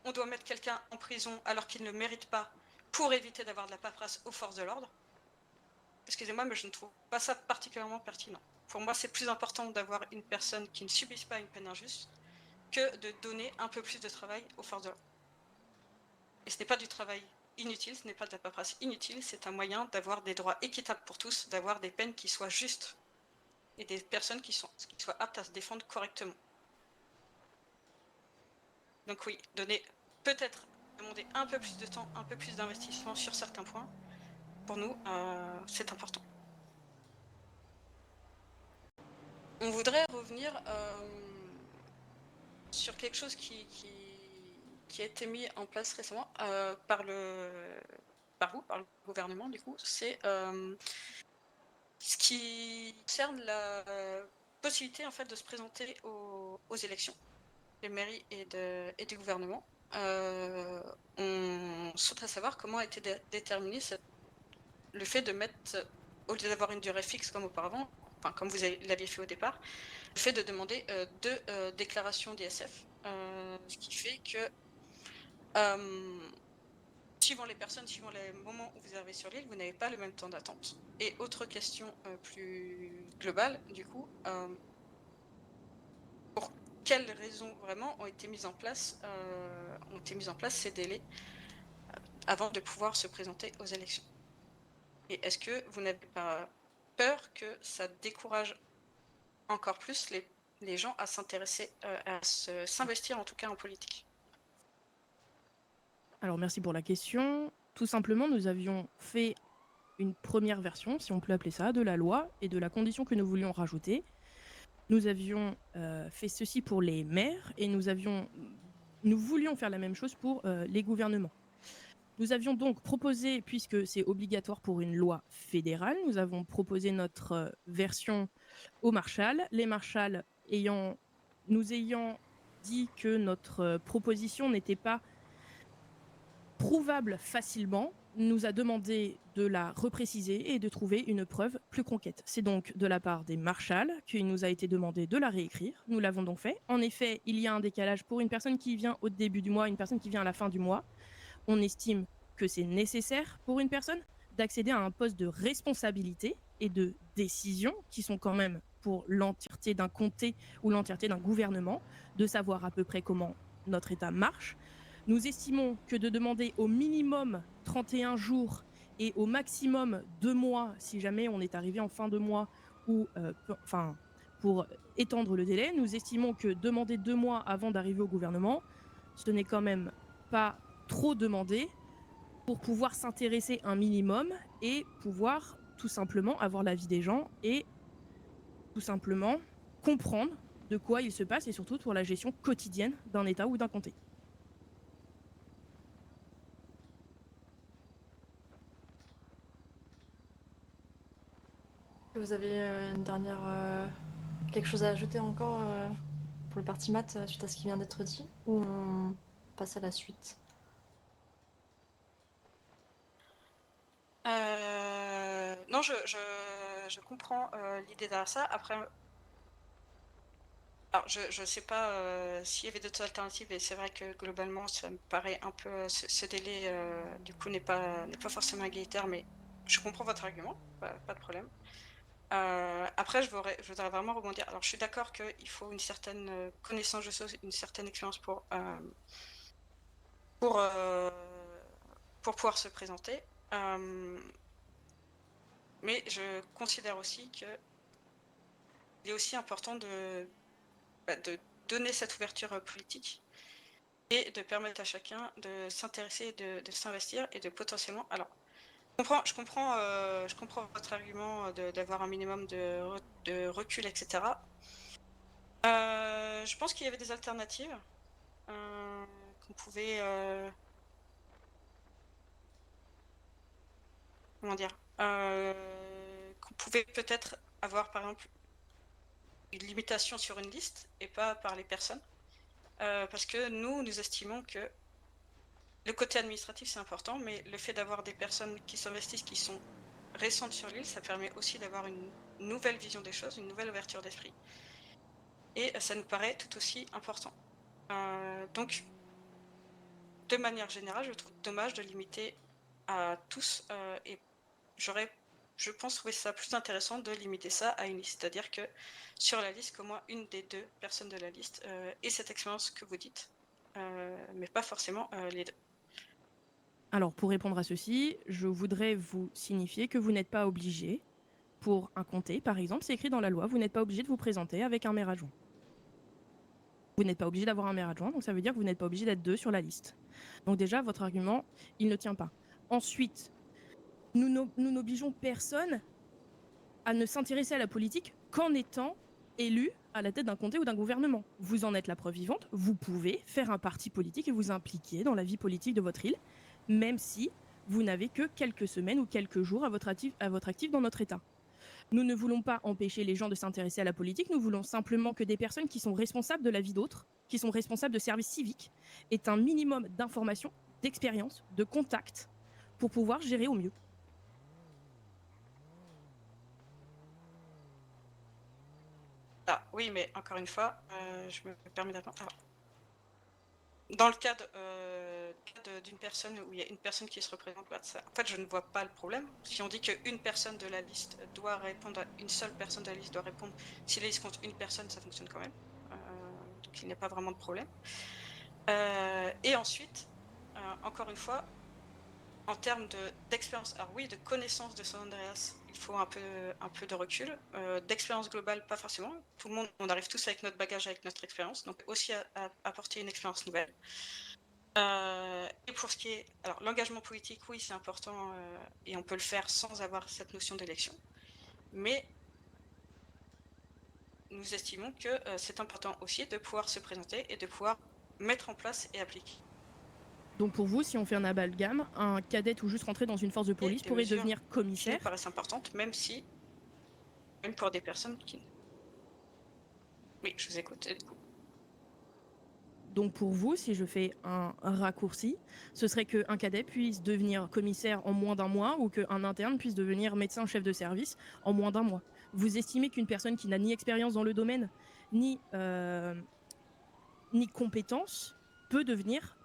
on doit mettre quelqu'un en prison alors qu'il ne le mérite pas, pour éviter d'avoir de la paperasse aux forces de l'ordre. Excusez-moi, mais je ne trouve pas ça particulièrement pertinent. Pour moi, c'est plus important d'avoir une personne qui ne subisse pas une peine injuste que de donner un peu plus de travail aux forces de l'ordre. Et ce n'est pas du travail inutile, ce n'est pas de la paperasse inutile, c'est un moyen d'avoir des droits équitables pour tous, d'avoir des peines qui soient justes et des personnes qui soient aptes à se défendre correctement. Donc oui, peut-être demander un peu plus de temps, un peu plus d'investissement sur certains points, pour nous, c'est important. On voudrait revenir sur quelque chose qui a été mis en place récemment par le gouvernement, du coup, c'est ce qui concerne la possibilité en fait de se présenter aux élections des mairies et du gouvernement. On souhaiterait savoir comment a été déterminé le fait de mettre, au lieu d'avoir une durée fixe comme auparavant, enfin comme vous l'aviez fait au départ, le fait de demander 2 déclarations d'ISF, ce qui fait que suivant les personnes, suivant les moments où vous arrivez sur l'île, vous n'avez pas le même temps d'attente. Et autre question plus globale, du coup, pour quelles raisons vraiment ont été mises en place ces délais avant de pouvoir se présenter aux élections? Et est-ce que vous n'avez pas peur que ça décourage encore plus les gens à s'intéresser, à s'investir en tout cas en politique? Alors merci pour la question. Tout simplement, nous avions fait une première version, si on peut appeler ça, de la loi et de la condition que nous voulions rajouter. Nous avions fait ceci pour les maires et nous voulions faire la même chose pour les gouvernements. Nous avions donc proposé, puisque c'est obligatoire pour une loi fédérale, nous avons proposé notre version aux marshals. Les marshals nous ayant dit que notre proposition n'était pas prouvable facilement, nous a demandé de la repréciser et de trouver une preuve plus concrète. C'est donc de la part des marshals qu'il nous a été demandé de la réécrire. Nous l'avons donc fait. En effet, il y a un décalage pour une personne qui vient au début du mois, une personne qui vient à la fin du mois. On estime que c'est nécessaire pour une personne d'accéder à un poste de responsabilité et de décision qui sont quand même pour l'entièreté d'un comté ou l'entièreté d'un gouvernement, de savoir à peu près comment notre État marche. Nous estimons que de demander au minimum 31 jours et au maximum 2 mois, si jamais on est arrivé en fin de mois, ou pour étendre le délai, nous estimons que demander 2 mois avant d'arriver au gouvernement, ce n'est quand même pas trop demandé pour pouvoir s'intéresser un minimum et pouvoir tout simplement avoir l'avis des gens et tout simplement comprendre de quoi il se passe et surtout pour la gestion quotidienne d'un État ou d'un comté. Vous avez une dernière. Quelque chose à ajouter encore pour le parti maths suite à ce qui vient d'être dit? Ou on passe à la suite? Non, je comprends l'idée derrière ça. Après, alors je sais pas s'il y avait d'autres alternatives, et c'est vrai que globalement, ça me paraît un peu ce délai du coup n'est pas forcément égalitaire, mais je comprends votre argument, pas de problème. Après, je voudrais vraiment rebondir. Alors, je suis d'accord qu'il faut une certaine connaissance de choses, une certaine expérience pour pouvoir se présenter. Mais je considère aussi qu'il est aussi important de donner cette ouverture politique et de permettre à chacun de s'intéresser, de s'investir et de potentiellement... Alors, je comprends votre argument d'avoir un minimum de recul, etc. Je pense qu'il y avait des alternatives qu'on pouvait... comment dire qu'on pouvait peut-être avoir, par exemple, une limitation sur une liste et pas par les personnes. Parce que nous estimons que le côté administratif, c'est important, mais le fait d'avoir des personnes qui s'investissent, qui sont récentes sur l'île, ça permet aussi d'avoir une nouvelle vision des choses, une nouvelle ouverture d'esprit. Et ça nous paraît tout aussi important. Donc, de manière générale, je trouve dommage de limiter à tous et j'aurais, je pense, trouvé ça plus intéressant de limiter ça à une liste. C'est-à-dire que sur la liste, qu'au moins une des 2 personnes de la liste ait cette expérience que vous dites, mais pas forcément les 2. Alors, pour répondre à ceci, je voudrais vous signifier que vous n'êtes pas obligé, pour un comté, par exemple, c'est écrit dans la loi, vous n'êtes pas obligé de vous présenter avec un maire adjoint. Vous n'êtes pas obligé d'avoir un maire adjoint, donc ça veut dire que vous n'êtes pas obligé d'être 2 sur la liste. Donc déjà, votre argument, il ne tient pas. Ensuite, nous n'obligeons personne à ne s'intéresser à la politique qu'en étant élu à la tête d'un comté ou d'un gouvernement. Vous en êtes la preuve vivante, vous pouvez faire un parti politique et vous impliquer dans la vie politique de votre île, même si vous n'avez que quelques semaines ou quelques jours à votre actif dans notre État. Nous ne voulons pas empêcher les gens de s'intéresser à la politique, nous voulons simplement que des personnes qui sont responsables de la vie d'autres, qui sont responsables de services civiques, aient un minimum d'informations, d'expérience, de contacts, pour pouvoir gérer au mieux. Ah oui, mais encore une fois, je me permets d'attendre. Dans le cadre d'une personne où il y a une personne qui se représente, en fait, je ne vois pas le problème. Si on dit qu'une personne de la liste doit répondre, une seule personne de la liste doit répondre, si la liste compte une personne, ça fonctionne quand même. Donc il n'y a pas vraiment de problème. Et ensuite, encore une fois, en termes d'expérience, alors oui, de connaissance de San Andreas, il faut un peu de recul. D'expérience globale, pas forcément. Tout le monde, on arrive tous avec notre bagage, avec notre expérience, donc aussi à apporter une expérience nouvelle. Et pour ce qui est, alors l'engagement politique, oui, c'est important et on peut le faire sans avoir cette notion d'élection. Mais nous estimons que c'est important aussi de pouvoir se présenter et de pouvoir mettre en place et appliquer. Donc pour vous, si on fait un amalgame, un cadet ou juste rentrer dans une force de police pourrait devenir Qui me commissaire. paraissent importantes, même pour des personnes qui... Oui, je vous écoute. Du coup. Donc pour vous, si je fais un raccourci, ce serait qu'un cadet puisse devenir commissaire en moins d'un mois ou qu'un interne puisse devenir médecin chef de service en moins d'un mois. Vous estimez qu'une personne qui n'a ni expérience dans le domaine, ni compétence, peut devenir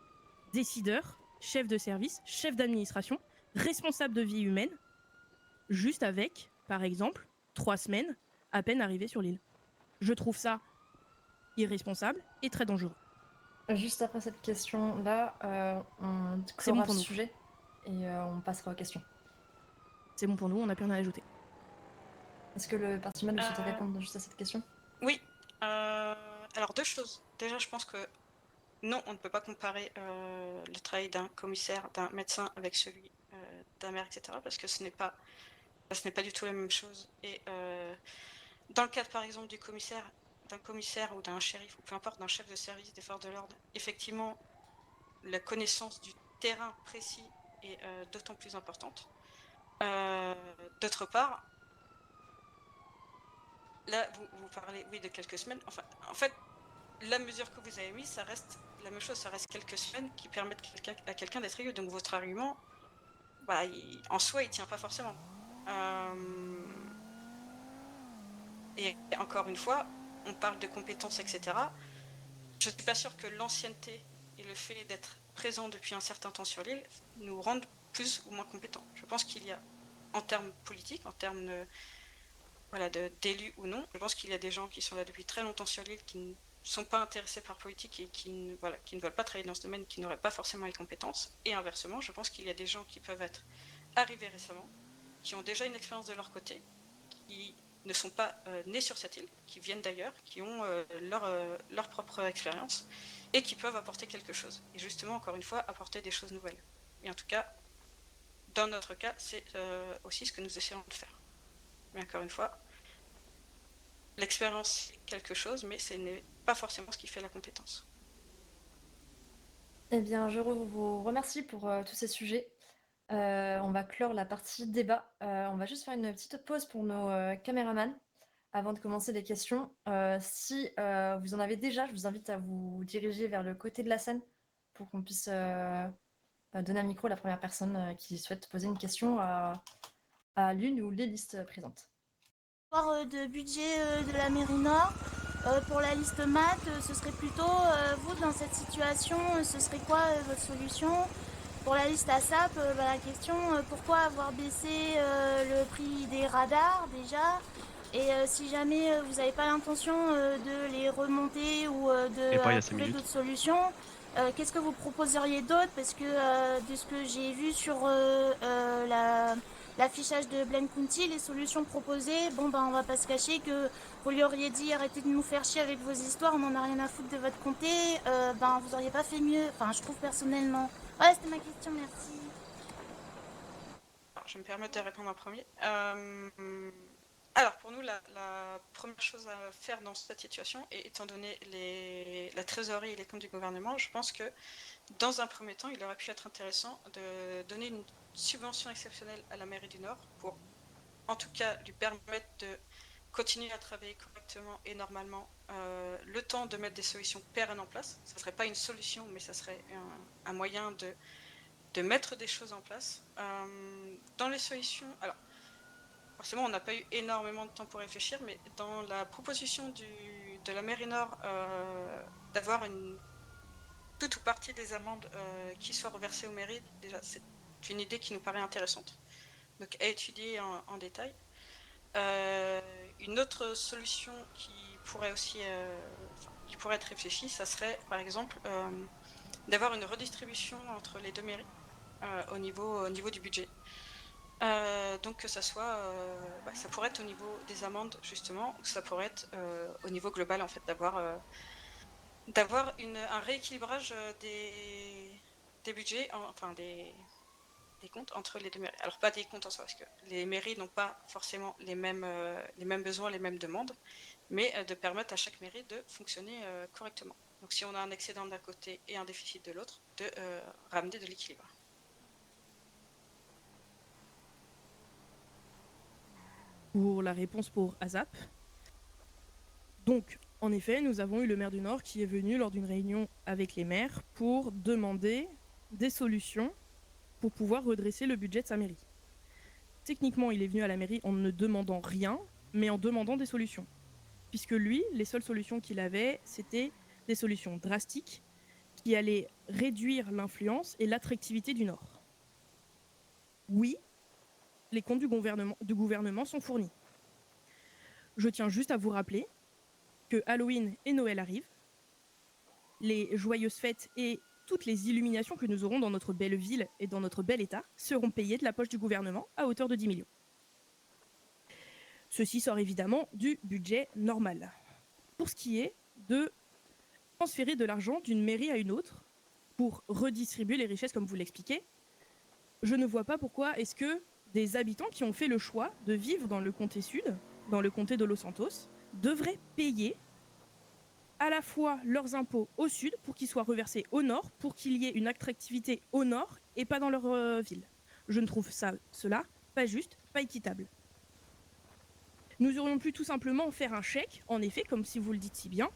décideur, chef de service, chef d'administration, responsable de vie humaine, juste avec, par exemple, 3 semaines à peine arrivé sur l'île. Je trouve ça irresponsable et très dangereux. Juste après cette question-là, on C'est bon clora pour le nous. sujet et on passera aux questions. C'est bon pour nous, on n'a plus rien à ajouter. Est-ce que le parti man souhaite répondre juste à cette question? Oui. Alors 2 choses. Déjà, je pense que non, on ne peut pas comparer le travail d'un commissaire, d'un médecin avec celui d'un maire, etc. Parce que ce n'est pas du tout la même chose. Et dans le cadre, par exemple, d'un commissaire ou d'un shérif, ou peu importe, d'un chef de service des forces de l'ordre, effectivement, la connaissance du terrain précis est d'autant plus importante. D'autre part, là, vous parlez, oui, de quelques semaines. Enfin, en fait, la mesure que vous avez mise, ça reste la même chose, ça reste quelques semaines qui permettent à quelqu'un d'être élu. Donc votre argument, en soi, il tient pas forcément. Et encore une fois, on parle de compétences, etc. Je ne suis pas sûre que l'ancienneté et le fait d'être présent depuis un certain temps sur l'île nous rendent plus ou moins compétents. Je pense qu'il y a, en termes politiques, en termes d'élus ou non, je pense qu'il y a des gens qui sont là depuis très longtemps sur l'île qui ne sont pas intéressés par politique et qui ne veulent pas travailler dans ce domaine, qui n'auraient pas forcément les compétences. Et inversement, je pense qu'il y a des gens qui peuvent être arrivés récemment, qui ont déjà une expérience de leur côté, qui ne sont pas nés sur cette île, qui viennent d'ailleurs, qui ont leur propre expérience et qui peuvent apporter quelque chose. Et justement, encore une fois, apporter des choses nouvelles. Et en tout cas, dans notre cas, c'est aussi ce que nous essayons de faire. Mais encore une fois, l'expérience, c'est quelque chose, mais ce n'est pas forcément ce qui fait la compétence. Eh bien, je vous remercie pour tous ces sujets. On va clore la partie débat. On va juste faire une petite pause pour nos caméramans avant de commencer les questions. Si vous en avez déjà, je vous invite à vous diriger vers le côté de la scène pour qu'on puisse donner un micro à la première personne qui souhaite poser une question à l'une ou les listes présentes. De budget de la mairie Nord. Pour la liste maths, ce serait plutôt, vous, dans cette situation, ce serait quoi votre solution? pour la liste ASAP, la question, pourquoi avoir baissé le prix des radars déjà? Et si jamais vous n'avez pas l'intention de les remonter ou Et pas il y de a 5 trouver minutes. d'autres solutions, qu'est-ce que vous proposeriez d'autre? Parce que de ce que j'ai vu sur l'affichage de Blaine County, les solutions proposées, bon ben on va pas se cacher que vous lui auriez dit arrêtez de nous faire chier avec vos histoires, on en a rien à foutre de votre comté, ben vous auriez pas fait mieux, enfin je trouve personnellement. Voilà, c'était ma question, merci. Alors, je vais me permettre de répondre en premier. Alors, pour nous, la première chose à faire dans cette situation, et étant donné la trésorerie et les comptes du gouvernement, je pense que dans un premier temps, il aurait pu être intéressant de donner une subvention exceptionnelle à la mairie du Nord pour, en tout cas, lui permettre de continuer à travailler correctement et normalement le temps de mettre des solutions pérennes en place. Ça ne serait pas une solution, mais ça serait un moyen de mettre des choses en place. Dans les solutions, alors forcément on n'a pas eu énormément de temps pour réfléchir, mais dans la proposition de la mairie Nord d'avoir une toute ou partie des amendes qui soient reversées aux mairies, déjà c'est une idée qui nous paraît intéressante, donc à étudier en détail. Une autre solution qui pourrait aussi qui pourrait être réfléchie, ça serait par exemple d'avoir une redistribution entre les deux mairies au niveau du budget. Donc que ça soit, ça pourrait être au niveau des amendes justement, ou ça pourrait être au niveau global en fait, d'avoir un rééquilibrage des budgets, enfin des comptes entre les deux mairies. Alors pas des comptes en soi, parce que les mairies n'ont pas forcément les mêmes besoins, les mêmes demandes, mais de permettre à chaque mairie de fonctionner correctement. Donc si on a un excédent d'un côté et un déficit de l'autre, de ramener de l'équilibre. Pour la réponse pour ASAP. Donc, en effet, nous avons eu le maire du Nord qui est venu lors d'une réunion avec les maires pour demander des solutions pour pouvoir redresser le budget de sa mairie. Techniquement, il est venu à la mairie en ne demandant rien, mais en demandant des solutions. Puisque lui, les seules solutions qu'il avait, c'était des solutions drastiques qui allaient réduire l'influence et l'attractivité du Nord. Oui, les comptes du gouvernement sont fournis. Je tiens juste à vous rappeler que Halloween et Noël arrivent, les joyeuses fêtes et toutes les illuminations que nous aurons dans notre belle ville et dans notre bel état seront payées de la poche du gouvernement à hauteur de 10 millions. Ceci sort évidemment du budget normal. Pour ce qui est de transférer de l'argent d'une mairie à une autre pour redistribuer les richesses comme vous l'expliquez, je ne vois pas pourquoi est-ce que des habitants qui ont fait le choix de vivre dans le comté sud, dans le comté de Los Santos, devraient payer à la fois leurs impôts au sud pour qu'ils soient reversés au nord, pour qu'il y ait une attractivité au nord et pas dans leur ville. Je ne trouve cela pas juste, pas équitable. Nous aurions pu tout simplement faire un chèque, en effet, comme si vous le dites si bien,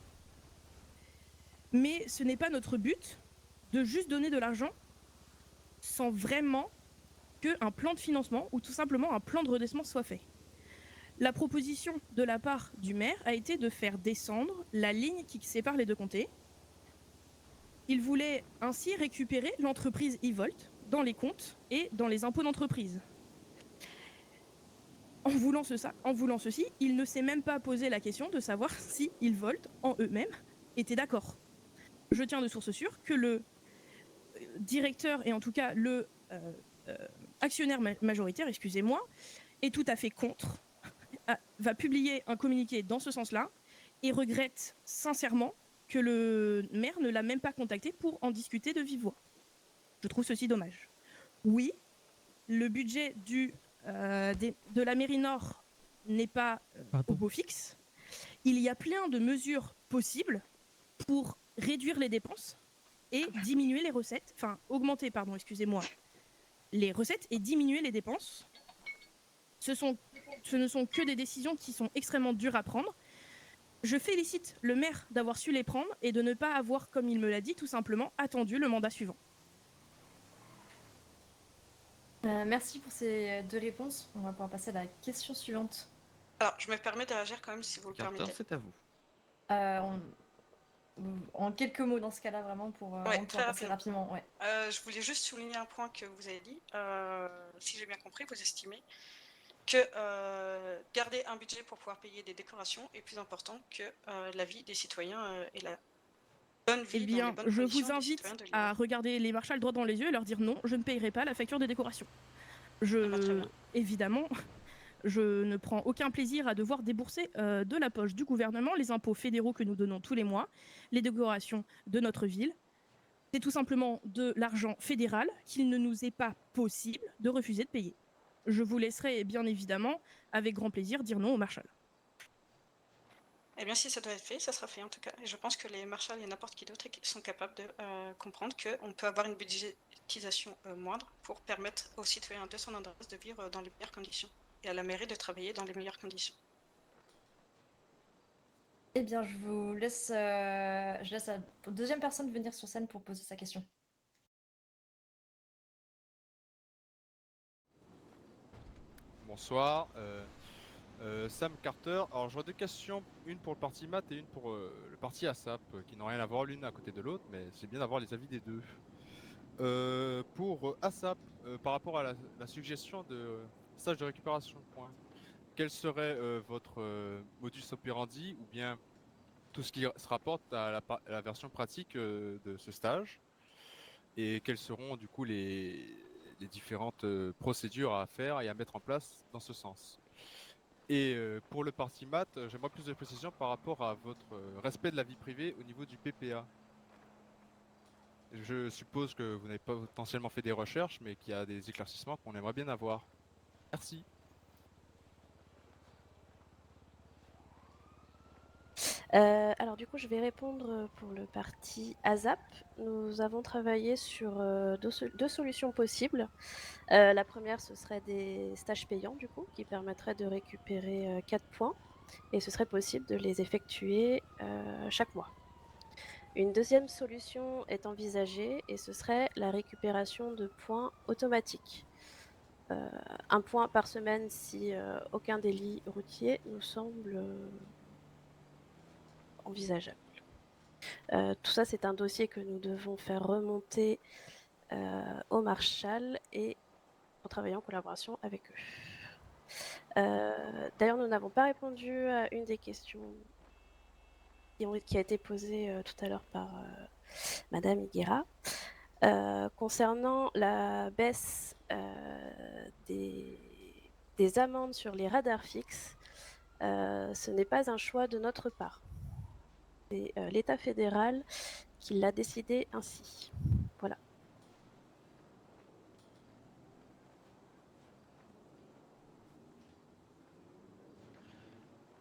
mais ce n'est pas notre but de juste donner de l'argent sans vraiment qu'un plan de financement ou tout simplement un plan de redressement soit fait. La proposition de la part du maire a été de faire descendre la ligne qui sépare les deux comtés. Il voulait ainsi récupérer l'entreprise Evolt dans les comptes et dans les impôts d'entreprise. En voulant ceci, il ne s'est même pas posé la question de savoir si Evolt en eux-mêmes étaient d'accord. Je tiens de source sûre que le directeur et en tout cas le actionnaire majoritaire, excusez-moi, est tout à fait contre, va publier un communiqué dans ce sens-là et regrette sincèrement que le maire ne l'a même pas contacté pour en discuter de vive voix. Je trouve ceci dommage. Oui, le budget de la mairie Nord n'est pas au beau fixe. Il y a plein de mesures possibles pour réduire les dépenses et diminuer les recettes, enfin augmenter, pardon, excusez-moi, les recettes et diminuer les dépenses. Ce ne sont que des décisions qui sont extrêmement dures à prendre. Je félicite le maire d'avoir su les prendre et de ne pas avoir, comme il me l'a dit, tout simplement attendu le mandat suivant. Merci pour ces deux réponses. On va pouvoir passer à la question suivante. Alors, je me permets de réagir quand même, si vous le Carter, permettez. c'est à vous. en quelques mots dans ce cas-là, vraiment, pour Ouais, vraiment très pouvoir passer rapidement. rapidement. Ouais. Je voulais juste souligner un point que vous avez dit. Si j'ai bien compris, vous estimez que garder un budget pour pouvoir payer des décorations est plus important que la vie des citoyens et la bonne Eh vie dans les bien, bonnes je conditions vous des invite citoyens de l'île. à regarder les marshals droit dans les yeux et leur dire non, je ne payerai pas la facture de décoration. Ah bah, très bien. Évidemment, je ne prends aucun plaisir à devoir débourser de la poche du gouvernement les impôts fédéraux que nous donnons tous les mois, les décorations de notre ville. C'est tout simplement de l'argent fédéral qu'il ne nous est pas possible de refuser de payer. Je vous laisserai bien évidemment, avec grand plaisir, dire non aux marshals. Eh bien, si ça doit être fait, ça sera fait en tout cas. Et je pense que les marshals et n'importe qui d'autre sont capables de comprendre qu'on peut avoir une budgétisation moindre pour permettre aux citoyens de son adresse de vivre dans les meilleures conditions et à la mairie de travailler dans les meilleures conditions. Eh bien, je laisse la deuxième personne venir sur scène pour poser sa question. Bonsoir, Sam Carter. Alors j'aurais deux questions, une pour le parti maths et une pour le parti ASAP, qui n'ont rien à voir l'une à côté de l'autre, mais c'est bien d'avoir les avis des deux. Pour ASAP, par rapport à la suggestion de stage de récupération de points, quel serait votre modus operandi ou bien tout ce qui se rapporte à à la version pratique de ce stage? Et quelles seront du coup les différentes procédures à faire et à mettre en place dans ce sens? Et pour le parti maths, j'aimerais plus de précisions par rapport à votre respect de la vie privée au niveau du PPA. Je suppose que vous n'avez pas potentiellement fait des recherches, mais qu'il y a des éclaircissements qu'on aimerait bien avoir. Merci. Alors du coup, je vais répondre pour le parti ASAP. Nous avons travaillé sur deux solutions possibles. La première, ce serait des stages payants, du coup, qui permettraient de récupérer 4 points, et ce serait possible de les effectuer chaque mois. Une deuxième solution est envisagée, et ce serait la récupération de points automatiques. Un point par semaine si aucun délit routier nous semble envisageable. Tout ça, c'est un dossier que nous devons faire remonter au Marshal et en travaillant en collaboration avec eux. D'ailleurs, nous n'avons pas répondu à une des questions qui a été posée tout à l'heure par Madame Higuera. Concernant la baisse des amendes sur les radars fixes, ce n'est pas un choix de notre part. C'est l'État fédéral qui l'a décidé ainsi. Voilà.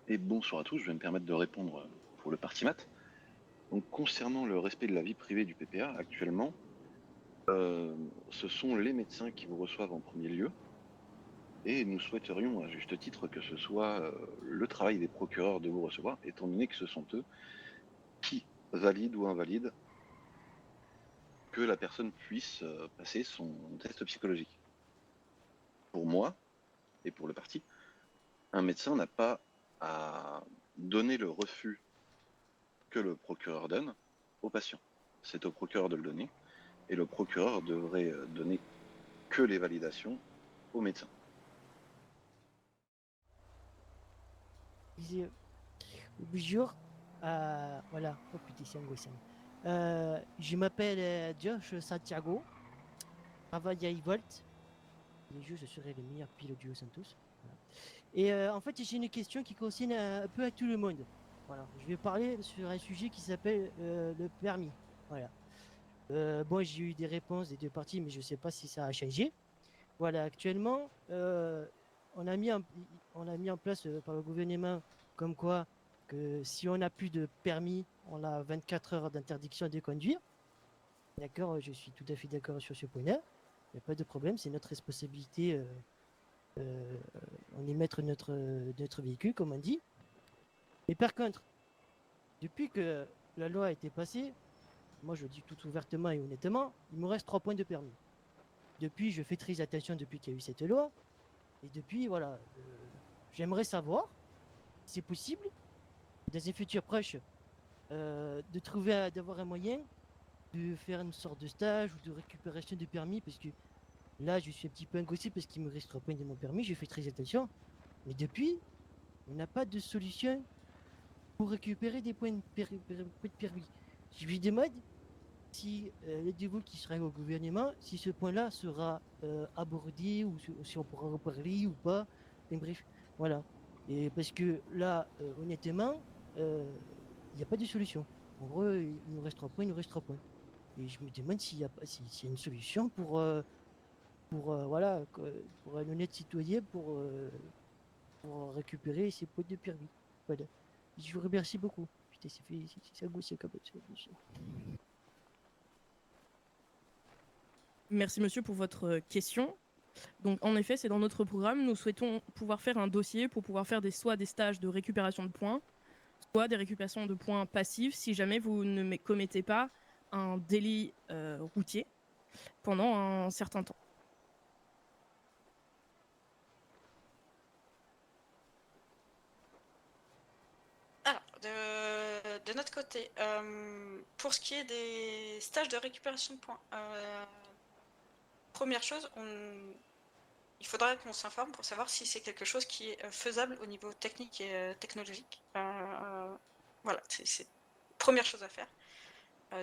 Et bonsoir à tous, je vais me permettre de répondre pour le parti maths. Donc concernant le respect de la vie privée du PPA, actuellement, ce sont les médecins qui vous reçoivent en premier lieu, et nous souhaiterions à juste titre que ce soit le travail des procureurs de vous recevoir, étant donné que ce sont eux qui valident ou invalident que la personne puisse passer son test psychologique. Pour moi, et pour le parti, un médecin n'a pas à donner le refus que le procureur donne au patient. C'est au procureur de le donner, et le procureur devrait donner que les validations au médecin. Bonjour, voilà, oh putain, c'est angoissant. Je m'appelle Josh Santiago, je travaille à Evolt. Les jeux, je serai le meilleur pilote du Santos. Voilà. Et en fait, j'ai une question qui concerne un peu à tout le monde. Voilà, je vais parler sur un sujet qui s'appelle le permis. Voilà. Bon, j'ai eu des réponses des deux parties, mais je ne sais pas si ça a changé. Voilà, actuellement, on a mis en place par le gouvernement comme quoi que si on n'a plus de permis, on a 24 heures d'interdiction de conduire. D'accord, je suis tout à fait d'accord sur ce point-là. Il n'y a pas de problème, c'est notre responsabilité. On est maître de notre véhicule, comme on dit. Mais par contre, depuis que la loi a été passée, moi je dis tout ouvertement et honnêtement, il me reste 3 points de permis. Depuis, je fais très attention depuis qu'il y a eu cette loi. Et depuis, voilà, j'aimerais savoir, si c'est possible, dans un futur proche, de trouver, d'avoir un moyen de faire une sorte de stage ou de récupération de permis, parce que là, je suis un petit peu angoissé parce qu'il me reste 3 points de mon permis, je fais très attention. Mais depuis, on n'a pas de solution pour récupérer des points de permis. Je lui demande si le dévolu qui sera au gouvernement, si ce point-là sera abordé ou si on pourra reparler ou pas. Mais bref, voilà. Et parce que là, honnêtement, il n'y a pas de solution. En gros, il nous reste 3 points, il nous reste 3 points. Et je me demande s'il y a, s'il y a une solution voilà, pour un honnête citoyen pour récupérer ses points de permis. Voilà. Je vous remercie beaucoup. Putain, c'est angoissant quand même. Merci monsieur pour votre question. Donc en effet, c'est dans notre programme. Nous souhaitons pouvoir faire un dossier pour pouvoir faire soit des stages de récupération de points, soit des récupérations de points passifs si jamais vous ne commettez pas un délit routier pendant un certain temps. Alors, de notre côté, pour ce qui est des stages de récupération de points, première chose, il faudra qu'on s'informe pour savoir si c'est quelque chose qui est faisable au niveau technique et technologique. Voilà, c'est première chose à faire.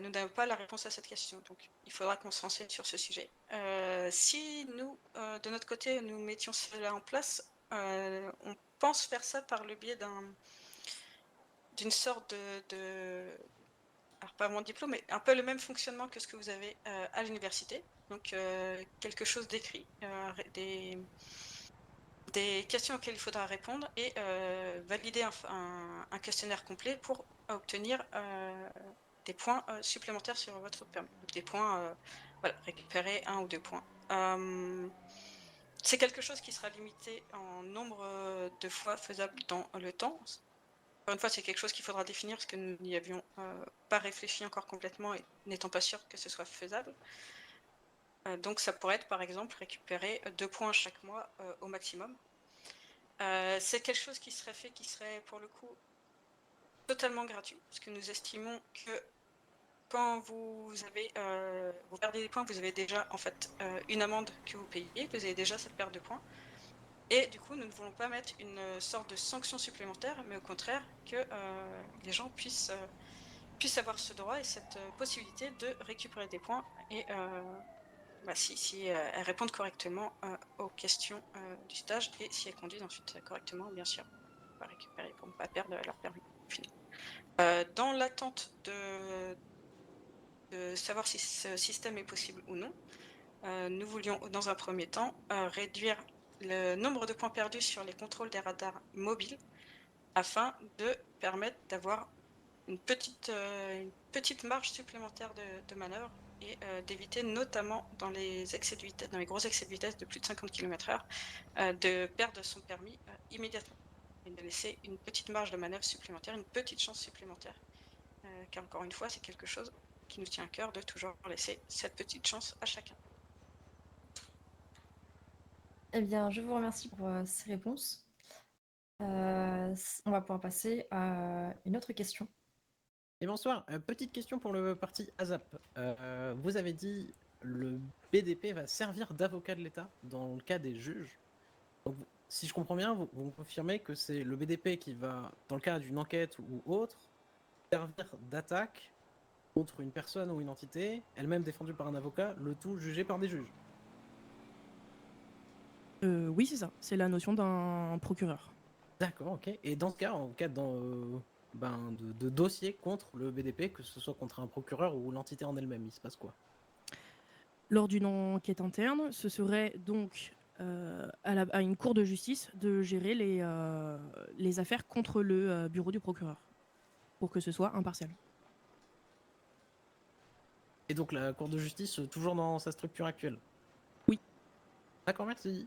Nous n'avons pas la réponse à cette question, donc il faudra qu'on se renseigne sur ce sujet. Si nous, de notre côté, nous mettions cela en place, on pense faire ça par le biais d'une sorte alors pas mon diplôme, mais un peu le même fonctionnement que ce que vous avez à l'université. Donc quelque chose d'écrit, des questions auxquelles il faudra répondre et valider un questionnaire complet pour obtenir des points supplémentaires sur votre permis. Donc des points, voilà, récupérer 1 ou 2 points. C'est quelque chose qui sera limité en nombre de fois faisable dans le temps. Encore une fois, c'est quelque chose qu'il faudra définir parce que nous n'y avions pas réfléchi encore complètement et n'étant pas sûr que ce soit faisable. Donc ça pourrait être par exemple récupérer 2 points chaque mois au maximum. C'est quelque chose qui serait fait, qui serait pour le coup totalement gratuit, parce que nous estimons que quand vous perdez des points, vous avez déjà en fait une amende que vous payez, vous avez déjà cette perte de points. Et du coup, nous ne voulons pas mettre une sorte de sanction supplémentaire, mais au contraire que les gens puissent avoir ce droit et cette possibilité de récupérer des points et si elles répondent correctement aux questions du stage et si elles conduisent ensuite correctement, bien sûr, on va récupérer pour ne pas perdre leur permis. Dans l'attente de savoir si ce système est possible ou non, nous voulions dans un premier temps réduire le nombre de points perdus sur les contrôles des radars mobiles afin de permettre d'avoir une petite marge supplémentaire de manœuvre et d'éviter notamment dans les excès de vitesse, dans les gros excès de vitesse de plus de 50 km/h, de perdre son permis immédiatement et de laisser une petite marge de manœuvre supplémentaire, une petite chance supplémentaire, car encore une fois, c'est quelque chose qui nous tient à cœur de toujours laisser cette petite chance à chacun. Eh bien, je vous remercie pour ces réponses. On va pouvoir passer à une autre question. Et bonsoir, petite question pour le parti ASAP. Vous avez dit le BDP va servir d'avocat de l'État dans le cas des juges. Donc, si je comprends bien, vous confirmez que c'est le BDP qui va, dans le cas d'une enquête ou autre, servir d'attaque contre une personne ou une entité, elle-même défendue par un avocat, le tout jugé par des juges. Oui, c'est ça. C'est la notion d'un procureur. D'accord, ok. Et dans ce cas, en cas de dossier contre le BDP, que ce soit contre un procureur ou l'entité en elle-même, il se passe quoi? Lors d'une enquête interne, ce serait donc à une cour de justice de gérer les affaires contre le bureau du procureur, pour que ce soit impartial. Et donc la cour de justice, toujours dans sa structure actuelle? Oui. D'accord, merci.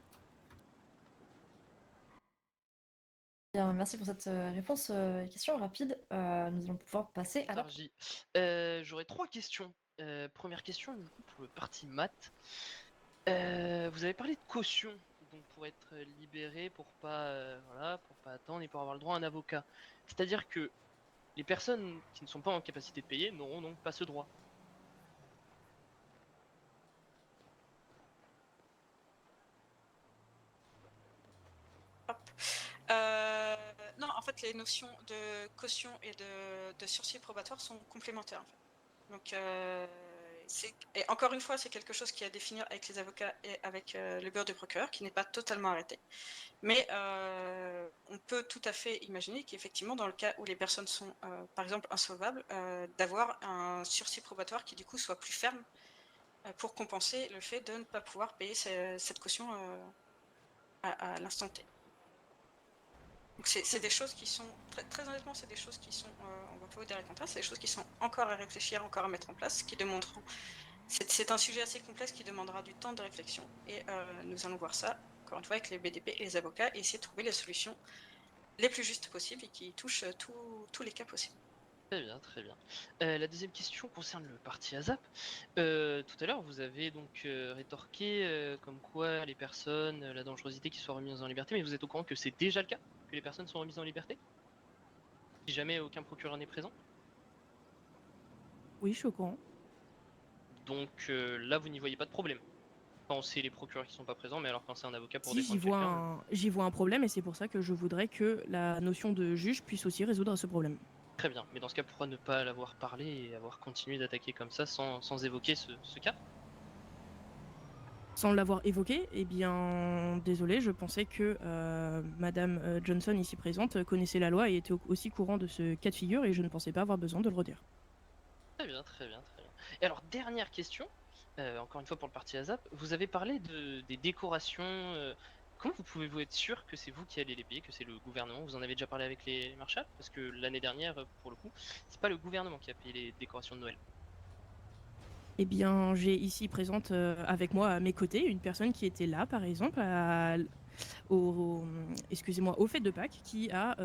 Bien, merci pour cette réponse. Question rapide. Nous allons pouvoir passer à la... Sargi. J'aurais 3 questions. Première question, du coup, pour le parti maths. Vous avez parlé de caution, donc pour être libéré, pour pas attendre et pour avoir le droit à un avocat. C'est-à-dire que Les personnes qui ne sont pas en capacité de payer n'auront donc pas ce droit. Non, en fait, les notions de caution et de sursis probatoire sont complémentaires. En fait. Donc, et encore une fois, c'est quelque chose qui est à définir avec les avocats et avec le bureau du procureur, qui n'est pas totalement arrêté. Mais on peut tout à fait imaginer qu'effectivement, dans le cas où les personnes sont, par exemple, insolvables, d'avoir un sursis probatoire qui, du coup, soit plus ferme pour compenser le fait de ne pas pouvoir payer cette caution à l'instant T. Donc c'est des choses qui sont, très honnêtement, c'est des choses qui sont, on va pas vous dire les contraires, c'est des choses qui sont encore à réfléchir, encore à mettre en place, qui demanderont. C'est un sujet assez complexe qui demandera du temps de réflexion et nous allons voir ça, encore une fois, avec les BDP et les avocats et essayer de trouver les solutions les plus justes possibles et qui touchent tous les cas possibles. Très bien, très bien. La deuxième question concerne le parti ASAP. Tout à l'heure, vous avez donc rétorqué comme quoi les personnes, la dangerosité qui soient remises en liberté, mais vous êtes au courant que c'est déjà le cas, que les personnes sont remises en liberté? Si jamais aucun procureur n'est présent? Oui, je suis au courant. Donc là, vous n'y voyez pas de problème. Quand c'est les procureurs qui sont pas présents, mais alors quand c'est un avocat pour Si, défendre quelqu'un... j'y vois un problème et c'est pour ça que je voudrais que la notion de juge puisse aussi résoudre ce problème. Très bien, mais dans ce cas, pourquoi ne pas l'avoir parlé et avoir continué d'attaquer comme ça sans évoquer ce cas? Sans l'avoir évoqué, eh bien, désolé, je pensais que Madame Johnson, ici présente, connaissait la loi et était aussi courant de ce cas de figure et je ne pensais pas avoir besoin de le redire. Très bien, très bien, très bien. Et alors, dernière question, encore une fois pour le parti ASAP, vous avez parlé des décorations. Comment pouvez-vous être sûr que c'est vous qui allez les payer, que c'est le gouvernement? Vous en avez déjà parlé avec les marshals? Parce que l'année dernière, pour le coup, c'est pas le gouvernement qui a payé les décorations de Noël. Eh bien, j'ai ici présente avec moi à mes côtés une personne qui était là, par exemple, excusez-moi, au fête de Pâques, qui a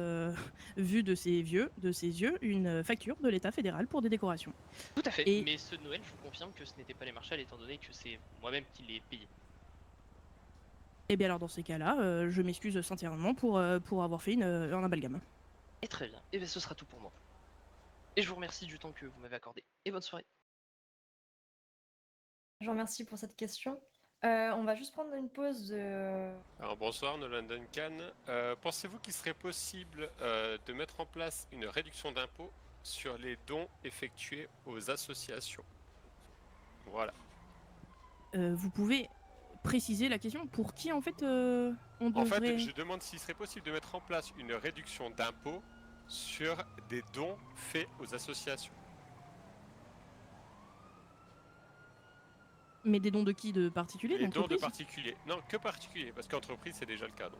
vu de ses yeux une facture de l'État fédéral pour des décorations. Tout à fait, Et mais ceux de Noël, je vous confirme que ce n'était pas les marshals, étant donné que c'est moi-même qui les payé. eh bien alors dans ces cas-là, je m'excuse sincèrement pour avoir fait un amalgame. Et très bien, et bien ce sera tout pour moi. Et je vous remercie du temps que vous m'avez accordé. Et bonne soirée. Je vous remercie pour cette question. On va juste prendre une pause de... Alors bonsoir Nolan Duncan. Pensez-vous qu'il serait possible de mettre en place une réduction d'impôt sur les dons effectués aux associations? Voilà. Vous pouvez préciser la question? Pour qui en fait on devrait... En fait, je demande s'il serait possible de mettre en place une réduction d'impôt sur des dons faits aux associations. Mais des dons de qui? De particuliers? Les dons de d'entreprises? particuliers. Non, que particuliers, parce qu'entreprise c'est déjà le cas donc.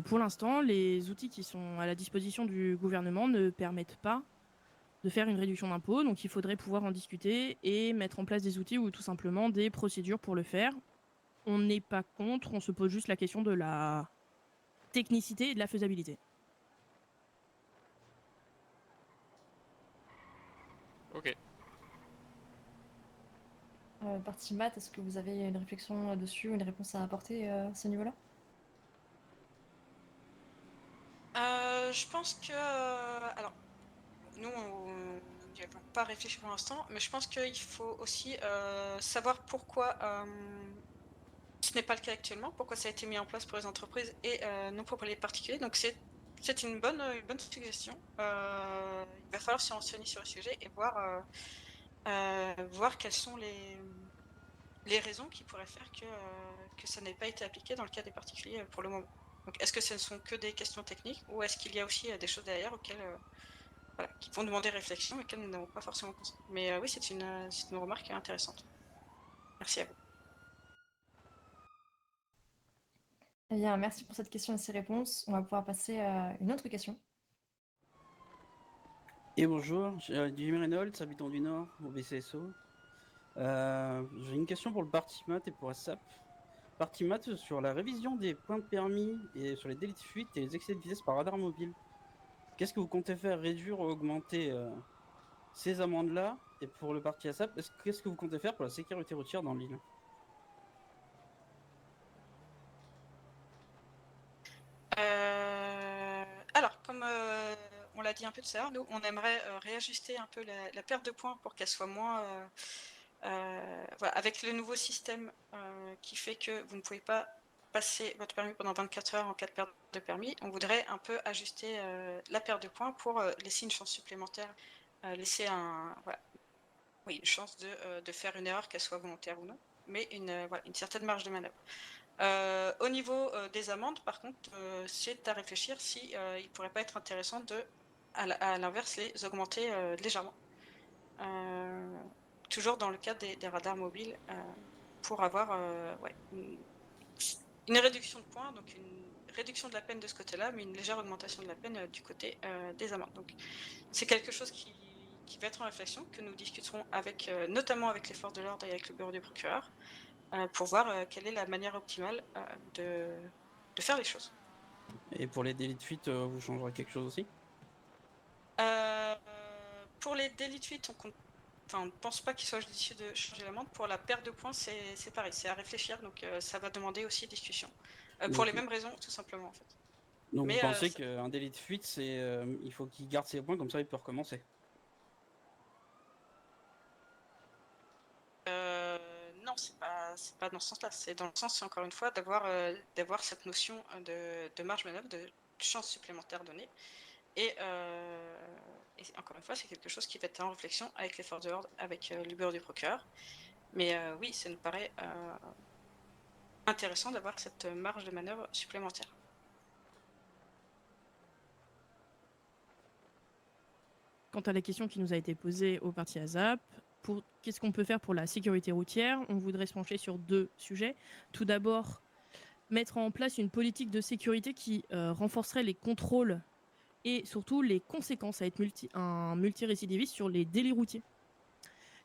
Pour l'instant, les outils qui sont à la disposition du gouvernement ne permettent pas de faire une réduction d'impôt, donc il faudrait pouvoir en discuter et mettre en place des outils ou tout simplement des procédures pour le faire. On n'est pas contre, on se pose juste la question de la technicité et de la faisabilité. Ok. Partie maths, est-ce que vous avez une réflexion dessus, une réponse à apporter à ce niveau-là? Je pense que... alors, nous, on n'y avons pas réfléchi pour l'instant, mais je pense qu'il faut aussi savoir pourquoi ce n'est pas le cas actuellement, pourquoi ça a été mis en place pour les entreprises et non pour les particuliers. Donc c'est une bonne suggestion. Il va falloir se renseigner sur le sujet et voir quelles sont les raisons qui pourraient faire que ça n'ait pas été appliqué dans le cas des particuliers pour le moment. Donc est-ce que ce ne sont que des questions techniques ou est-ce qu'il y a aussi des choses derrière auxquelles, voilà, qui vont demander réflexion et auxquelles nous n'avons pas forcément pensé. Mais oui, c'est une remarque intéressante. Merci à vous. Eh bien, merci pour cette question et ces réponses. On va pouvoir passer à une autre question. Et bonjour, Jimmy Reynolds, habitant du Nord, au BCSO. J'ai une question pour le parti maths et pour ASAP. Parti maths sur la révision des points de permis et sur les délits de fuite et les excès de vitesse par radar mobile. Qu'est-ce que vous comptez faire, réduire ou augmenter ces amendes-là? Et pour le parti ASAP, qu'est-ce que vous comptez faire pour la sécurité routière dans l'île? comme on l'a dit un peu tout à l'heure, nous, on aimerait réajuster un peu la perte de points pour qu'elle soit moins... voilà, avec le nouveau système qui fait que vous ne pouvez pas passer votre permis pendant 24 heures en cas de perte de permis, on voudrait un peu ajuster la perte de points pour laisser une chance supplémentaire, laisser une chance de faire une erreur, qu'elle soit volontaire ou non, mais une certaine marge de manœuvre. Au niveau des amendes, par contre, c'est à réfléchir si il ne pourrait pas être intéressant de, à l'inverse, les augmenter légèrement. Toujours dans le cadre des radars mobiles, pour avoir une réduction de points, donc une réduction de la peine de ce côté-là, mais une légère augmentation de la peine du côté des amendes. Donc c'est quelque chose qui va être en réflexion, que nous discuterons avec, notamment avec les forces de l'ordre et avec le bureau du procureur, pour voir quelle est la manière optimale de faire les choses. Et pour les délits de fuite, vous changerez quelque chose aussi? Pour les délits de fuite, on ne pense pas qu'il soit judicieux de changer l'amende. Pour la perte de points, c'est pareil, c'est à réfléchir, donc ça va demander aussi discussion. Pour les mêmes raisons, tout simplement, en fait. Donc Mais, vous pensez qu'un délit de fuite, il faut qu'il garde ses points, comme ça il peut recommencer? Non, c'est pas dans ce sens-là. C'est dans le sens, encore une fois, d'avoir cette notion de marge de manœuvre, de chance supplémentaire donnée. Et encore une fois, c'est quelque chose qui va être en réflexion avec les forces de l'ordre, avec le bureau du procureur. Mais oui, ça nous paraît intéressant d'avoir cette marge de manœuvre supplémentaire. Quant à la question qui nous a été posée au parti ASAP, qu'est-ce qu'on peut faire pour la sécurité routière? On voudrait se pencher sur 2 sujets. Tout d'abord, mettre en place une politique de sécurité qui renforcerait les contrôles et surtout les conséquences à être un multirécidiviste sur les délits routiers.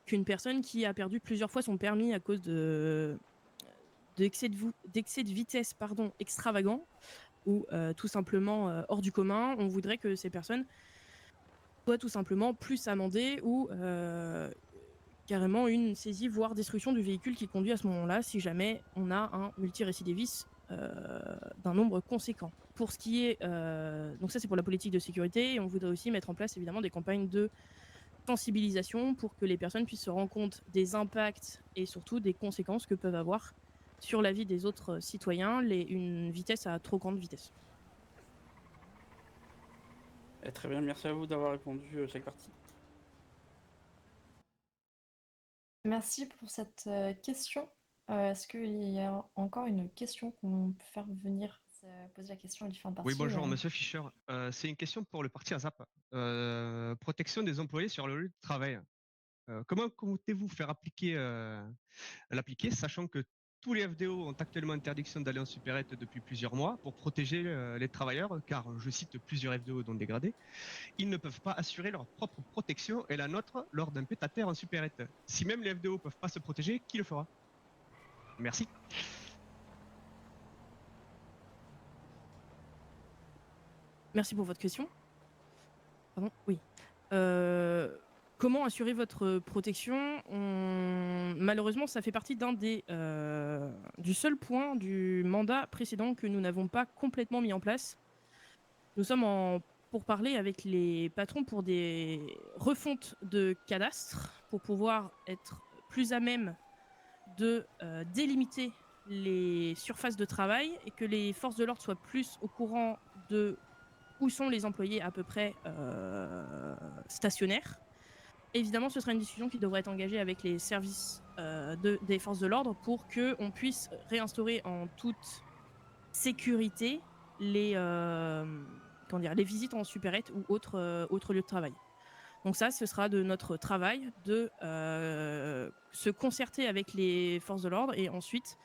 Qu'une personne qui a perdu plusieurs fois son permis à cause d'excès de vitesse extravagant ou tout simplement hors du commun, on voudrait que ces personnes soit tout simplement plus amendé ou carrément une saisie, voire destruction du véhicule qui conduit à ce moment-là, si jamais on a un multirécidiviste d'un nombre conséquent. Pour ce qui est... donc ça, c'est pour la politique de sécurité. Et on voudrait aussi mettre en place, évidemment, des campagnes de sensibilisation pour que les personnes puissent se rendre compte des impacts et surtout des conséquences que peuvent avoir sur la vie des autres citoyens une vitesse à trop grande vitesse. Très bien, merci à vous d'avoir répondu à chaque partie. Merci pour cette question. Est-ce qu'il y a encore une question qu'on peut faire venir poser la question aux différentes parties? Oui, bonjour, monsieur Fischer. C'est une question pour le parti ASAP. Protection des employés sur le lieu de travail. Comment comptez-vous faire l'appliquer, sachant que tous les FDO ont actuellement interdiction d'aller en supérette depuis plusieurs mois pour protéger les travailleurs, car, je cite plusieurs FDO dont dégradés, ils ne peuvent pas assurer leur propre protection et la nôtre lors d'un pétateur en supérette. Si même les FDO ne peuvent pas se protéger, qui le fera? Merci. Merci pour votre question. Pardon, oui. Comment assurer votre protection? Malheureusement, ça fait partie du seul point du mandat précédent que nous n'avons pas complètement mis en place. Nous sommes pour parler avec les patrons pour des refontes de cadastre pour pouvoir être plus à même de délimiter les surfaces de travail et que les forces de l'ordre soient plus au courant de où sont les employés à peu près stationnaires. Évidemment, ce sera une discussion qui devrait être engagée avec les services des forces de l'ordre pour qu'on puisse réinstaurer en toute sécurité les visites en supérette ou autres lieux de travail. Donc ça, ce sera de notre travail de se concerter avec les forces de l'ordre et ensuite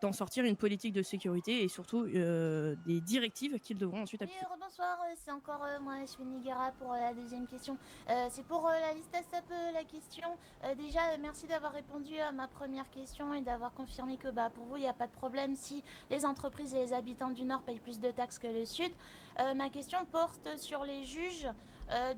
d'en sortir une politique de sécurité et surtout des directives qu'ils devront ensuite appliquer. Oui, bonsoir, c'est encore moi, je suis Nigara pour la deuxième question. C'est pour la liste ASAP la question. Déjà, merci d'avoir répondu à ma première question et d'avoir confirmé que pour vous, il n'y a pas de problème si les entreprises et les habitants du Nord payent plus de taxes que le Sud. Ma question porte sur les juges.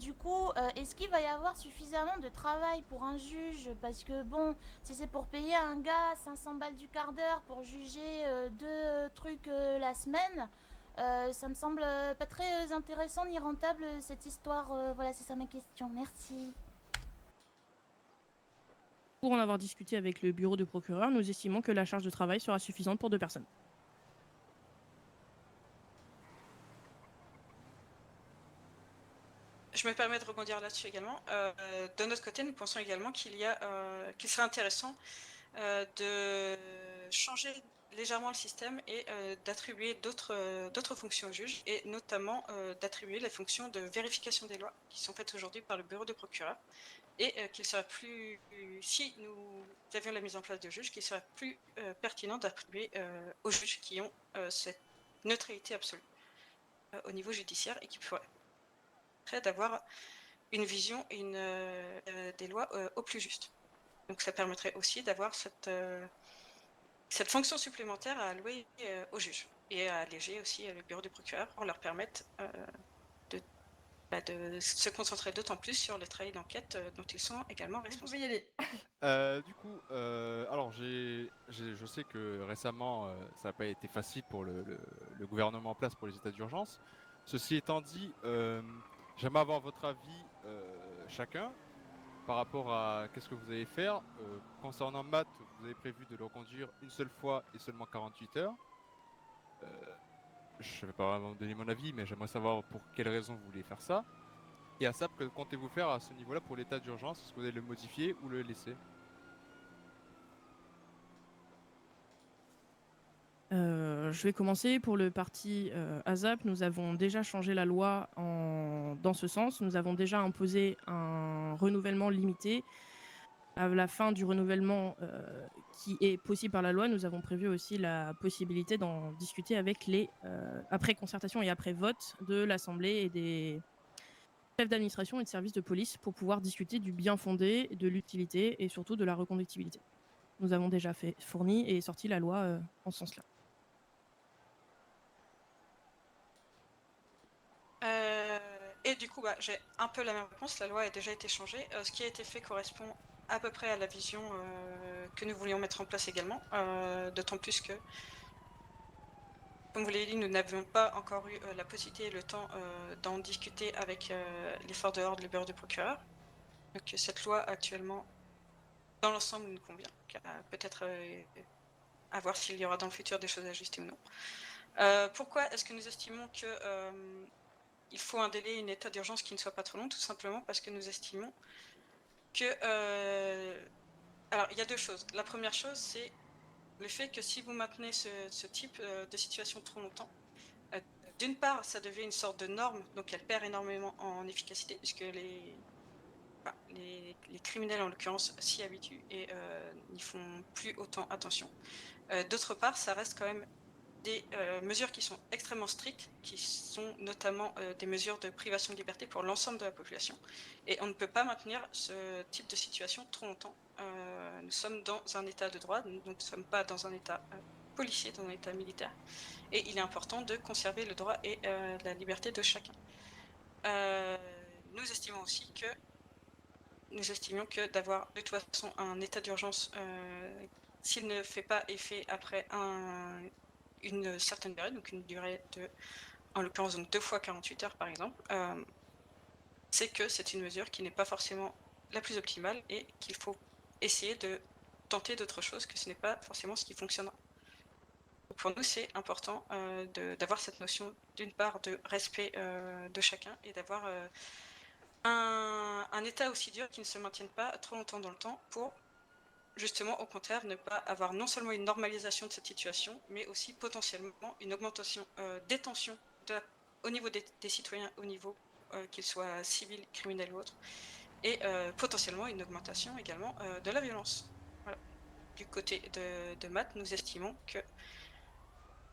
Du coup, est-ce qu'il va y avoir suffisamment de travail pour un juge? Parce que bon, si c'est pour payer un gars 500 balles du quart d'heure pour juger 2 trucs la semaine, Ça me semble pas très intéressant ni rentable cette histoire. Voilà, c'est ça ma question. Merci. Pour en avoir discuté avec le bureau de procureur, nous estimons que la charge de travail sera suffisante pour 2 personnes. Je me permets de rebondir là-dessus également. De notre côté, nous pensons également qu'il serait intéressant de changer légèrement le système et d'attribuer d'autres fonctions au juge, et notamment d'attribuer les fonctions de vérification des lois qui sont faites aujourd'hui par le bureau de procureur, et qu'il serait plus, si nous avions la mise en place de juges, qu'il serait plus pertinent d'attribuer aux juges qui ont cette neutralité absolue au niveau judiciaire, et qui pourraient d'avoir une vision des lois au plus juste. Donc ça permettrait aussi d'avoir cette fonction supplémentaire à allouer aux juges, et à alléger aussi le bureau du procureur pour leur permettre de se concentrer d'autant plus sur le travail d'enquête dont ils sont également responsables. Vous pouvez y aller. Du coup, alors je sais que récemment, ça n'a pas été facile pour le gouvernement en place pour les états d'urgence. Ceci étant dit, j'aimerais avoir votre avis chacun par rapport à qu'est-ce que vous allez faire. Concernant Matt, vous avez prévu de le reconduire une seule fois et seulement 48 heures. Je ne vais pas vraiment donner mon avis, mais j'aimerais savoir pour quelles raisons vous voulez faire ça. Et à ça, que comptez-vous faire à ce niveau-là pour l'état d'urgence? Est-ce que vous allez le modifier ou le laisser? Je vais commencer pour le parti ASAP. Nous avons déjà changé la loi dans ce sens. Nous avons déjà imposé un renouvellement limité. À la fin du renouvellement qui est possible par la loi, nous avons prévu aussi la possibilité d'en discuter avec après concertation et après vote de l'Assemblée et des chefs d'administration et de services de police pour pouvoir discuter du bien fondé, de l'utilité et surtout de la reconductibilité. Nous avons déjà fourni et sorti la loi en ce sens-là. Et du coup, j'ai un peu la même réponse. La loi a déjà été changée. Ce qui a été fait correspond à peu près à la vision que nous voulions mettre en place également. D'autant plus que, comme vous l'avez dit, nous n'avions pas encore eu la possibilité et le temps d'en discuter avec les forces de l'ordre, le bureau du procureur. Donc cette loi actuellement, dans l'ensemble, nous convient. Peut-être à voir s'il y aura dans le futur des choses à ajuster ou non. Pourquoi est-ce que nous estimons que il faut un délai, un état d'urgence qui ne soit pas trop long? Tout simplement parce que nous estimons que... alors, il y a deux choses. La première chose, c'est le fait que si vous maintenez ce type de situation trop longtemps, d'une part, ça devient une sorte de norme, donc elle perd énormément en efficacité, puisque les criminels, en l'occurrence, s'y habituent et n'y font plus autant attention. D'autre part, ça reste quand même des mesures qui sont extrêmement strictes, qui sont notamment des mesures de privation de liberté pour l'ensemble de la population. Et on ne peut pas maintenir ce type de situation trop longtemps. Nous sommes dans un état de droit, nous ne sommes pas dans un état policier, dans un état militaire. Et il est important de conserver le droit et la liberté de chacun. Nous estimons aussi que d'avoir de toute façon un état d'urgence, s'il ne fait pas effet après une certaine période, donc une durée de, en l'occurrence, donc 2 fois 48 heures par exemple, c'est que c'est une mesure qui n'est pas forcément la plus optimale et qu'il faut essayer de tenter d'autres choses, que ce n'est pas forcément ce qui fonctionnera. Donc pour nous, c'est important d'avoir cette notion, d'une part, de respect de chacun, et d'avoir un état aussi dur qui ne se maintienne pas trop longtemps dans le temps, pour justement, au contraire, ne pas avoir non seulement une normalisation de cette situation, mais aussi potentiellement une augmentation des tensions au niveau des citoyens, au niveau qu'ils soient civils, criminels ou autres, et potentiellement une augmentation également de la violence. Voilà. Du côté de Matt, nous estimons que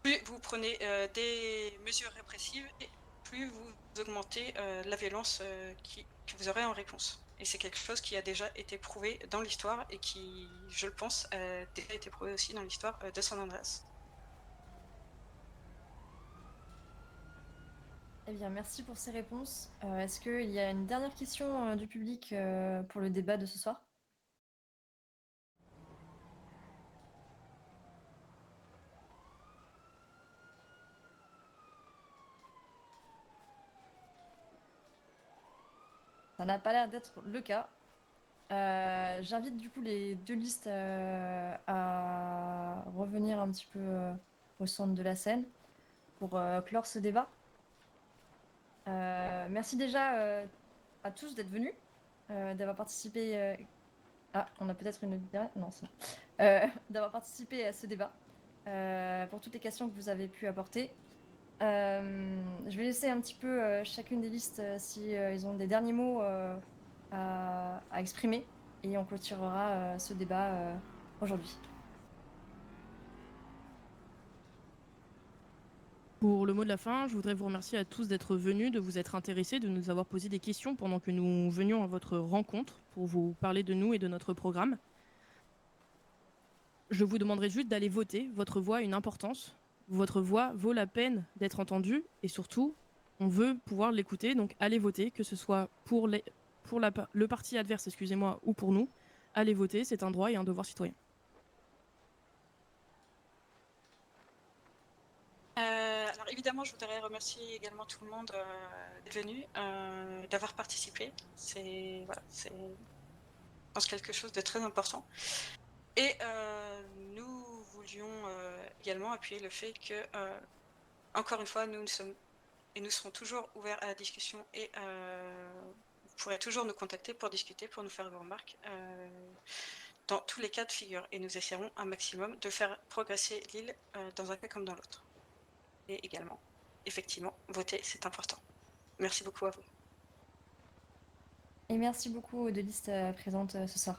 plus vous prenez des mesures répressives, et plus vous augmentez la violence que vous aurez en réponse. Et c'est quelque chose qui a déjà été prouvé dans l'histoire et qui, je le pense, a déjà été prouvé aussi dans l'histoire de San Andreas. Eh bien, merci pour ces réponses. Est-ce qu'il y a une dernière question du public pour le débat de ce soir? Ça n'a pas l'air d'être le cas. J'invite du coup les deux listes à revenir un petit peu au centre de la scène pour clore ce débat. Merci déjà à tous d'être venus, d'avoir participé. Ah, on a peut-être une dernière. Non, c'est bon. D'avoir participé à ce débat, pour toutes les questions que vous avez pu apporter. Je vais laisser un petit peu chacune des listes si ils ont des derniers mots à exprimer et on clôturera ce débat aujourd'hui. Pour le mot de la fin, je voudrais vous remercier à tous d'être venus, de vous être intéressés, de nous avoir posé des questions pendant que nous venions à votre rencontre pour vous parler de nous et de notre programme. Je vous demanderai juste d'aller voter. Votre voix a une importance. Votre voix vaut la peine d'être entendue et surtout, on veut pouvoir l'écouter. Donc allez voter, que ce soit pour le parti adverse, excusez-moi, ou pour nous. Allez voter, c'est un droit et un devoir citoyen. Alors évidemment, je voudrais remercier également tout le monde d'être venu, d'avoir participé. C'est voilà, je pense quelque chose de très important. Et nous voulions également appuyer le fait que, encore une fois, nous serons toujours ouverts à la discussion et vous pourrez toujours nous contacter pour discuter, pour nous faire vos remarques dans tous les cas de figure. Et nous essaierons un maximum de faire progresser l'île dans un cas comme dans l'autre. Et également, effectivement, voter, c'est important. Merci beaucoup à vous. Et merci beaucoup aux deux listes présentes ce soir.